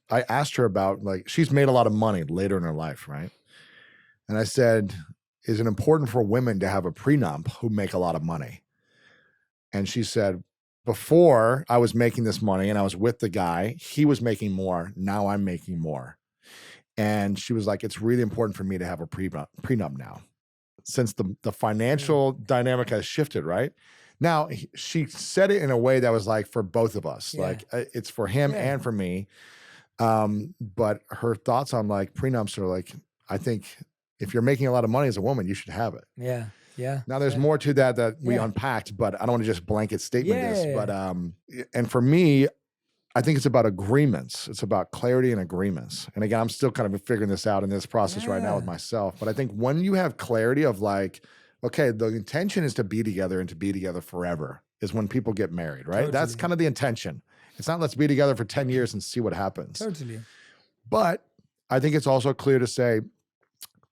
I asked her about, like, she's made a lot of money later in her life, right? And I said, is it important for women to have a prenup who make a lot of money? And she said, before I was making this money and I was with the guy, he was making more. Now I'm making more. And she was like, it's really important for me to have a prenup now, since the financial dynamic has shifted, right? Now, she said it in a way that was like for both of us. Yeah. Like, it's for him and for me. But her thoughts on like prenups are like, I think if you're making a lot of money as a woman, you should have it. Yeah. Yeah. Now there's more to that we Yeah. unpacked, but I don't want to just blanket statement this. Yeah. But and for me, I think it's about agreements. It's about clarity and agreements. And again, I'm still kind of figuring this out in this process right now with myself. But I think when you have clarity of like, okay, the intention is to be together and to be together forever is when people get married, right? That's kind of the intention. It's not let's be together for 10 years and see what happens. Totally. But I think it's also clear to say,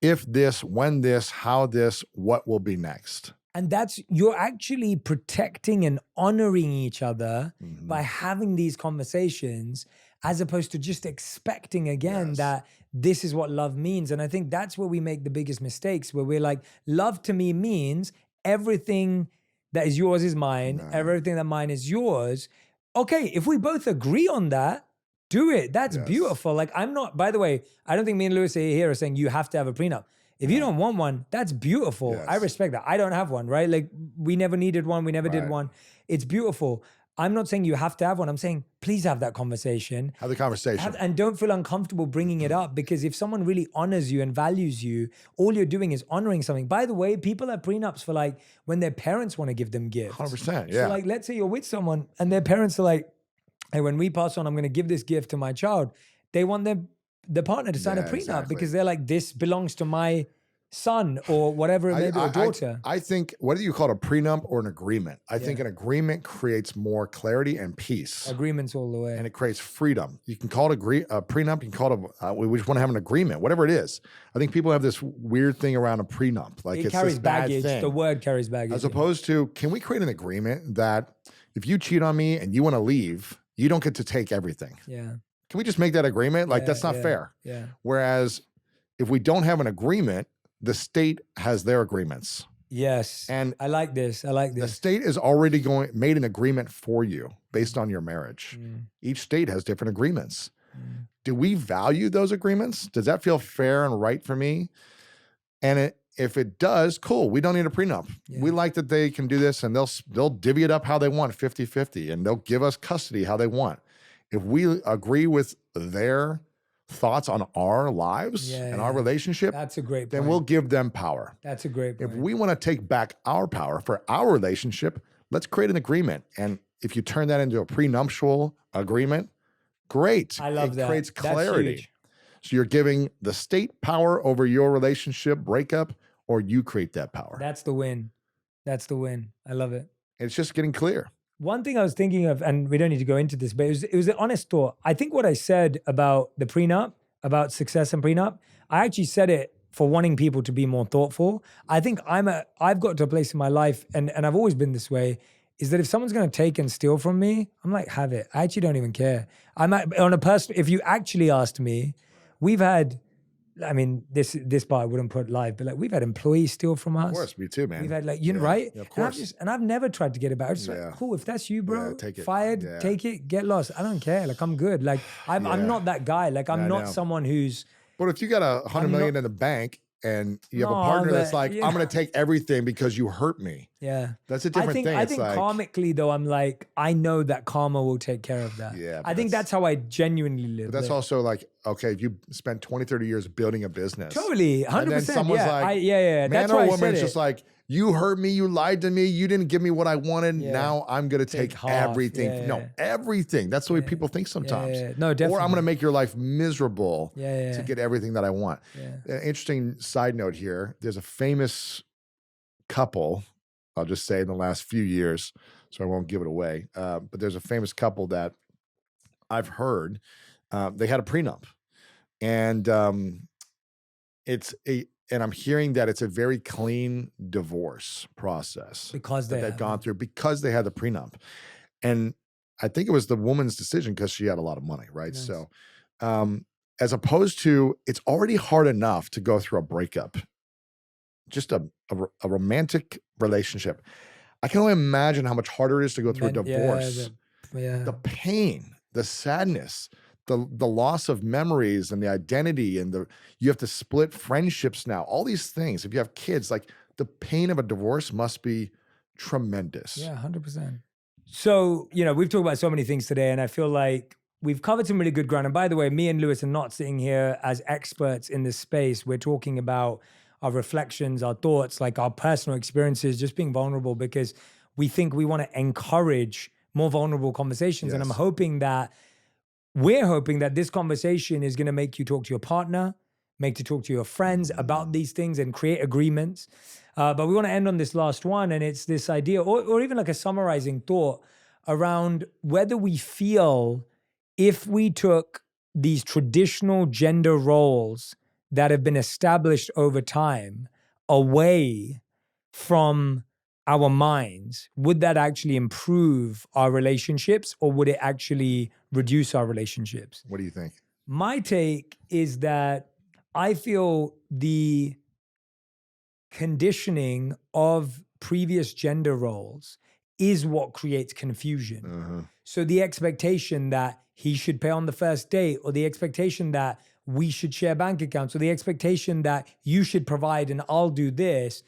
if this, when this, how this, what will be next. And you're actually protecting and honoring each other by having these conversations, as opposed to just expecting again that this is what love means. And I think that's where we make the biggest mistakes, where we're like, love to me means everything that is yours is mine, everything that mine is yours. Okay, if we both agree on that, do it. That's beautiful. Like, I'm not, by the way, I don't think me and Lewis here are saying you have to have a prenup. If you don't want one, that's beautiful. Yes. I respect that. I don't have one, right? Like, we never needed one. We never did one. It's beautiful. I'm not saying you have to have one. I'm saying, please have that conversation. Have the conversation. And don't feel uncomfortable bringing it up, because if someone really honors you and values you, all you're doing is honoring something. By the way, people have prenups for like when their parents want to give them gifts. 100%, yeah. So like, let's say you're with someone and their parents are like, hey, when we pass on, I'm going to give this gift to my child. They want the partner to sign a prenup because they're like, this belongs to my son or whatever it may be, or daughter. I think, whether you call it a prenup or an agreement, I think an agreement creates more clarity and peace. Agreements all the way. And it creates freedom. You can call it a prenup, you can call it, we just want to have an agreement, whatever it is. I think people have this weird thing around a prenup. Like, it it's carries this bad baggage. thing. The word carries baggage. As opposed to, can we create an agreement that if you cheat on me and you want to leave, you don't get to take everything? Yeah. Can we just make that agreement? Like, that's not fair. Yeah. Whereas if we don't have an agreement, the state has their agreements. Yes. And I like this. The state is already made an agreement for you based on your marriage. Each state has different agreements. Do we value those agreements? Does that feel fair and right for me? And if it does, cool. We don't need a prenup. Yeah. We like that they can do this, and they'll divvy it up how they want, 50-50, and they'll give us custody how they want. If we agree with their thoughts on our lives and our relationship, that's a great point. Then we'll give them power. That's a great point. If we want to take back our power for our relationship, let's create an agreement. And if you turn that into a prenuptial agreement, great. I love that. It creates That's clarity. huge. So you're giving the state power over your relationship breakup, or you create that power. That's the win. That's the win. I love it. It's just getting clear. One thing I was thinking of, and we don't need to go into this, but it was an honest thought. I think what I said about the prenup, about success and prenup, I actually said it for wanting people to be more thoughtful. I think I've got to a place in my life, and I've always been this way, is that if someone's going to take and steal from me, I'm like, have it. I actually don't even care. I'm on a personal, if you actually asked me, we've had, I mean, this part I wouldn't put live, but like, we've had employees steal from us. Of course, me too, man. We've had like, right? Yeah, of course. And I've never tried to get it back. I'm just like, cool, if that's you, bro, take it. fired, take it, get lost. I don't care. Like, I'm good. Like, I'm not that guy. Like, I'm not someone who's. But if you got $100 million in the bank and you have a partner that's like, I'm going to take everything because you hurt me. Yeah. That's a different thing. I think like, karmically though, I'm like, I know that karma will take care of that. Yeah. I think that's how I genuinely live. But that's also like, okay, if you spent 20, 30 years building a business. Totally. 100%. And then someone's like, man that's or woman, it's just like, You hurt me, you lied to me, you didn't give me what I wanted. Yeah. Now I'm gonna take half. everything. Yeah, No, yeah. everything. That's the way people think sometimes. Yeah. No, Or definitely. I'm gonna make your life miserable Yeah. to get everything that I want. Yeah. An interesting side note here. There's a famous couple, I'll just say in the last few years, so I won't give it away. But there's a famous couple that I've heard, they had a prenup. And and I'm hearing that it's a very clean divorce process Because that they they've have gone it. through because they had the prenup. And I think it was the woman's decision because she had a lot of money, right? Nice. So as opposed to, it's already hard enough to go through a breakup, just a romantic relationship. I can only imagine how much harder it is to go through a divorce. The pain, the sadness, the loss of memories and the identity, and you have to split friendships now, all these things. If you have kids, like the pain of a divorce must be tremendous. Yeah, 100%. So, we've talked about so many things today, and I feel like we've covered some really good ground. And by the way, me and Lewis are not sitting here as experts in this space. We're talking about our reflections, our thoughts, like our personal experiences, just being vulnerable, because we think we want to encourage more vulnerable conversations. And we're hoping that this conversation is going to make you talk to your partner, make you talk to your friends about these things and create agreements. But we want to end on this last one. And it's this idea, or even like a summarizing thought around whether we feel if we took these traditional gender roles that have been established over time away from our minds, would that actually improve our relationships, or would it actually reduce our relationships? What do you think? My take is that I feel the conditioning of previous gender roles is what creates confusion. So the expectation that he should pay on the first date, or the expectation that we should share bank accounts, or the expectation that you should provide and I'll do this,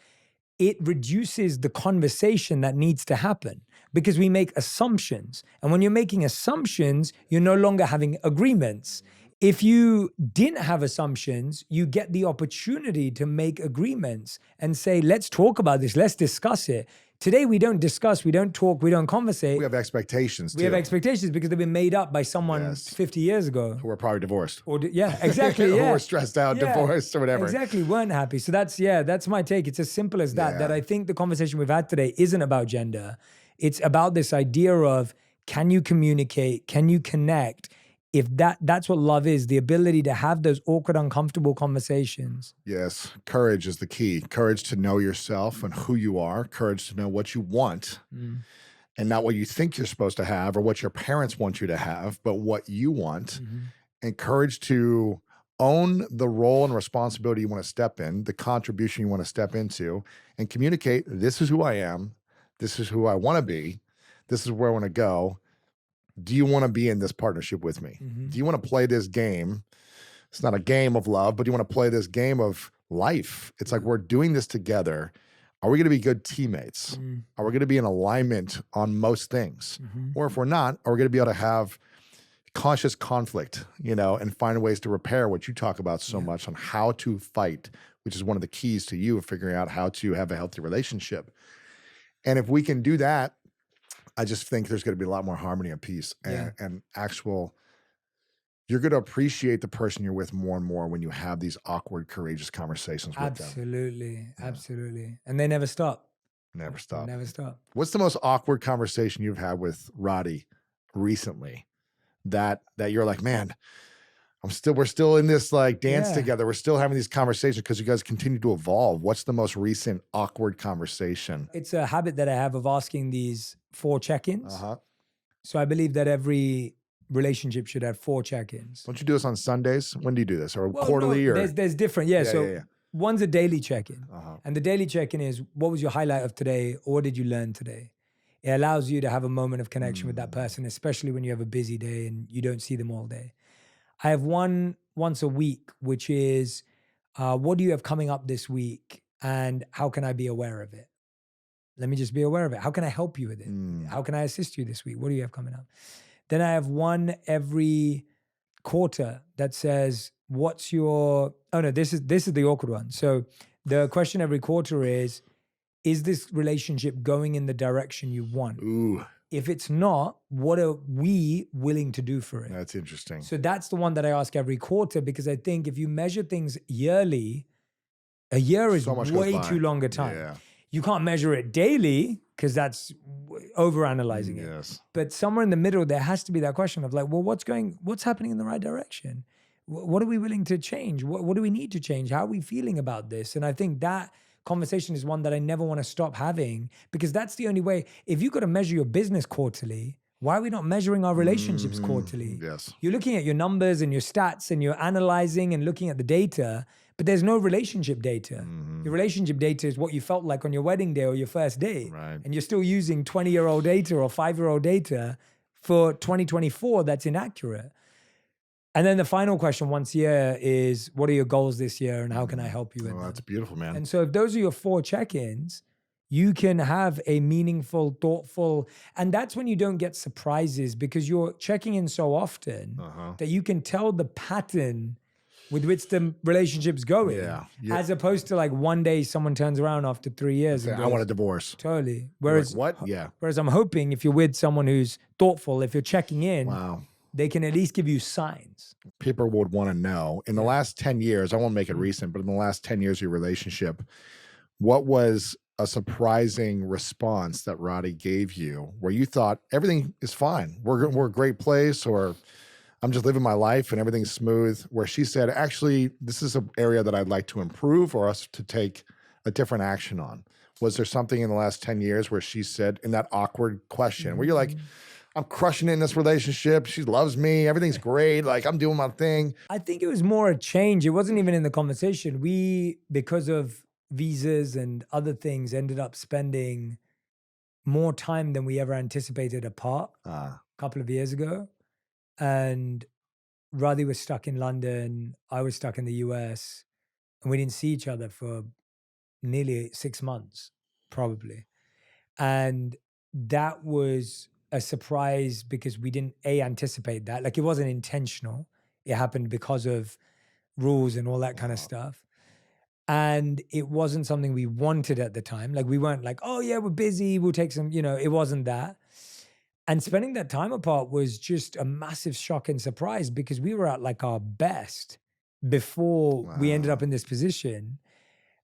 it reduces the conversation that needs to happen because we make assumptions. And when you're making assumptions, you're no longer having agreements. If you didn't have assumptions, you get the opportunity to make agreements and say, let's talk about this, let's discuss it. Today, we don't discuss, we don't talk, we don't conversate. We have expectations too. We have expectations because they've been made up by someone Yes. 50 years ago. Who are probably divorced. Yeah, exactly. Yeah. Or stressed out, divorced, or whatever. Exactly, weren't happy. So that's my take. It's as simple as that. Yeah. That I think the conversation we've had today isn't about gender. It's about this idea of, can you communicate? Can you connect? If that's what love is, the ability to have those awkward, uncomfortable conversations. Yes, courage is the key. Courage to know yourself and who you are. Courage to know what you want and not what you think you're supposed to have or what your parents want you to have, but what you want. And courage to own the role and responsibility you want to step in, the contribution you want to step into, and communicate, this is who I am. This is who I want to be. This is where I want to go. Do you want to be in this partnership with me? Do you want to play this game? It's not a game of love, but you want to play this game of life. It's like, we're doing this together. Are we going to be good teammates? Are we going to be in alignment on most things? Or if we're not, are we going to be able to have conscious conflict, and find ways to repair what you talk about so much on how to fight, which is one of the keys to you figuring out how to have a healthy relationship. And if we can do that, I just think there's going to be a lot more harmony and peace and actual, you're going to appreciate the person you're with more and more when you have these awkward, courageous conversations with them. Absolutely. And they never stop. Never stop. Never stop. What's the most awkward conversation you've had with Roddy recently that you're like, man, we're still in this like dance together. We're still having these conversations because you guys continue to evolve. What's the most recent awkward conversation? It's a habit that I have of asking these 4 check-ins. So I believe that every relationship should have 4 check-ins. Don't you do this on Sundays? When do you do this? Or quarterly? No, there's different. One's a daily check-in. And the daily check-in is, what was your highlight of today? Or what did you learn today? It allows you to have a moment of connection with that person, especially when you have a busy day and you don't see them all day. I have one once a week, which is, what do you have coming up this week? And how can I be aware of it? Let me just be aware of it. How can I help you with it? How can I assist you this week? What do you have coming up? Then I have one every quarter that says, this is the awkward one. So the question every quarter is, is this relationship going in the direction you want? Ooh, If it's not, what are we willing to do for it? that's interesting. So that's the one that I ask every quarter, because I think if you measure things yearly, a year is So much goes way by. too long a time. Yeah. You can't measure it daily because that's overanalyzing it. Yes. But somewhere in the middle, there has to be that question of like, well, what's happening in the right direction? What are we willing to change? What do we need to change? How are we feeling about this? And I think that conversation is one that I never want to stop having, because that's the only way. If you've got to measure your business quarterly, why are we not measuring our relationships quarterly? Yes. You're looking at your numbers and your stats and you're analyzing and looking at the data, but there's no relationship data. Your relationship data is what you felt like on your wedding day or your first date. Right. And you're still using 20-year-old data or 5-year-old data for 2024 that's inaccurate. And then the final question once a year is, what are your goals this year and how can I help you with Oh, them? that's beautiful, man. And so if those are your 4 check-ins, you can have a meaningful, thoughtful, and that's when you don't get surprises, because you're checking in so often that you can tell the pattern with which the relationship's going, Yeah. as opposed to like one day someone turns around after 3 years and I goes, want a divorce. totally. You're Whereas, like, what? Yeah. whereas I'm hoping if you're with someone who's thoughtful, if you're checking in, Wow. they can at least give you signs. People would want to know, in the last 10 years, I won't make it Mm-hmm. recent, but in the last 10 years of your relationship, what was a surprising response that Roddy gave you where you thought everything is fine, we're a great place, or I'm just living my life and everything's smooth, where she said, actually, this is an area that I'd like to improve or us to take a different action on? Was there something in the last 10 years where she said, in that awkward question, where you're like, I'm crushing it in this relationship, she loves me, everything's great, like I'm doing my thing? I think it was more a change. It wasn't even in the conversation. We, because of visas and other things, ended up spending more time than we ever anticipated apart a couple of years ago. And Radhi was stuck in London, I was stuck in the US, and we didn't see each other for nearly 6 months, probably. And that was a surprise because we didn't anticipate that. Like, it wasn't intentional. It happened because of rules and all that kind of stuff. And it wasn't something we wanted at the time. Like, we weren't like, oh yeah, we're busy, we'll take some, it wasn't that. And spending that time apart was just a massive shock and surprise, because we were at like our best before we ended up in this position.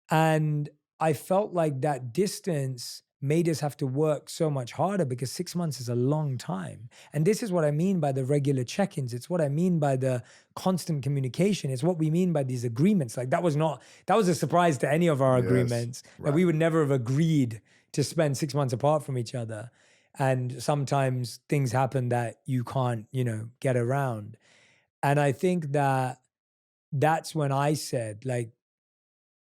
And I felt like that distance made us have to work so much harder, because 6 months is a long time. And this is what I mean by the regular check-ins. It's what I mean by the constant communication. It's what we mean by these agreements. Like, that was a surprise to any of our agreements. That we would never have agreed to spend 6 months apart from each other. And sometimes things happen that you can't, get around. And I think that that's when I said, like,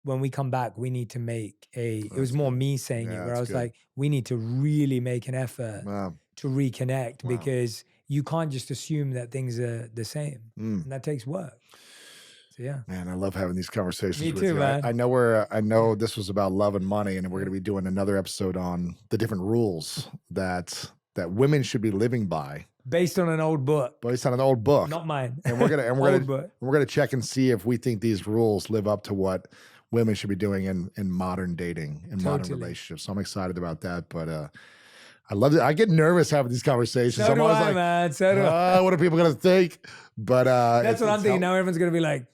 when we come back, we need to make it was more me saying it, where I was like, we need to really make an effort to reconnect, because you can't just assume that things are the same. And that takes work. So yeah. Man, I love having these conversations Me with too, you. man. I know this was about love and money, and we're going to be doing another episode on the different rules that women should be living by, Based on an old book. based on an old book. Not mine. And we're gonna Old book. we're gonna check and see if we think these rules live up to what women should be doing in modern dating and modern Totally. relationships. So I'm excited about that. But I love it. I get nervous having these conversations. So I'm do always I, like, man. So do I. what are people gonna think? But That's what I'm thinking. Now everyone's going to be like,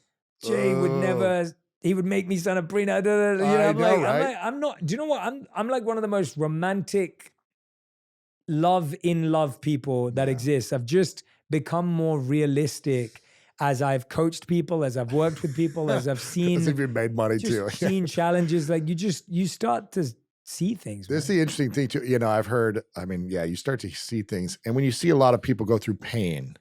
Jay would never, he would make me sign a prenup. I'm not, do you know what? I'm like one of the most romantic in love people that exists. I've just become more realistic as I've coached people, as I've worked with people, as I've seen. As if you made money too. Seen challenges. Like, you start to see things. This is the interesting thing too. I've heard, you start to see things. And when you see a lot of people go through pain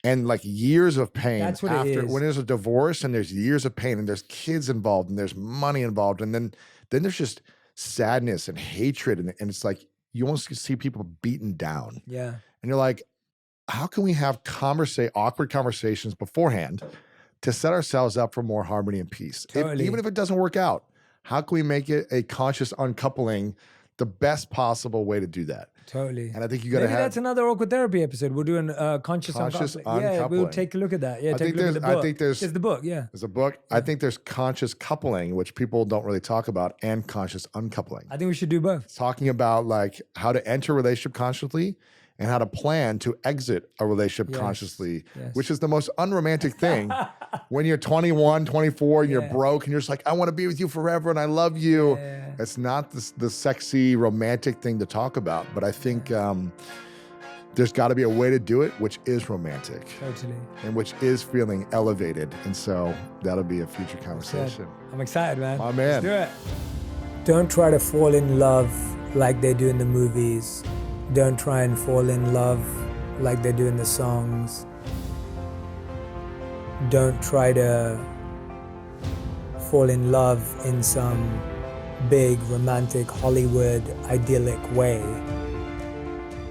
and like years of pain, That's what it is. when there's a divorce and there's years of pain and there's kids involved and there's money involved, and then there's just sadness and hatred. And it's like, you almost see people beaten down. Yeah. And you're like, how can we have awkward conversations beforehand to set ourselves up for more harmony and peace? Totally. Even if it doesn't work out, how can we make it a conscious uncoupling the best possible way to do that. Totally. And I think you got to Maybe have. that's another awkward therapy episode. We'll do a conscious Conscious uncoupling. Yeah, we'll uncoupling. take a look at that. Yeah, I take think a look at the there's- I book. think there's- the book. Yeah. There's a book. I think there's conscious coupling, which people don't really talk about, and conscious uncoupling. I think we should do both. Talking about like how to enter a relationship consciously and how to plan to exit a relationship Yes, consciously, yes. which is the most unromantic thing. When you're 21, 24, and you're Yeah. broke and you're just like, I want to be with you forever and I love you. Yeah. It's not the sexy, romantic thing to talk about. But I think there's got to be a way to do it, which is romantic Totally. and which is feeling elevated. And so that'll be a future conversation. I'm excited, man. My man. Let's do it. Don't try to fall in love like they do in the movies. Don't try and fall in love like they do in the songs. Don't try to fall in love in some big romantic Hollywood idyllic way.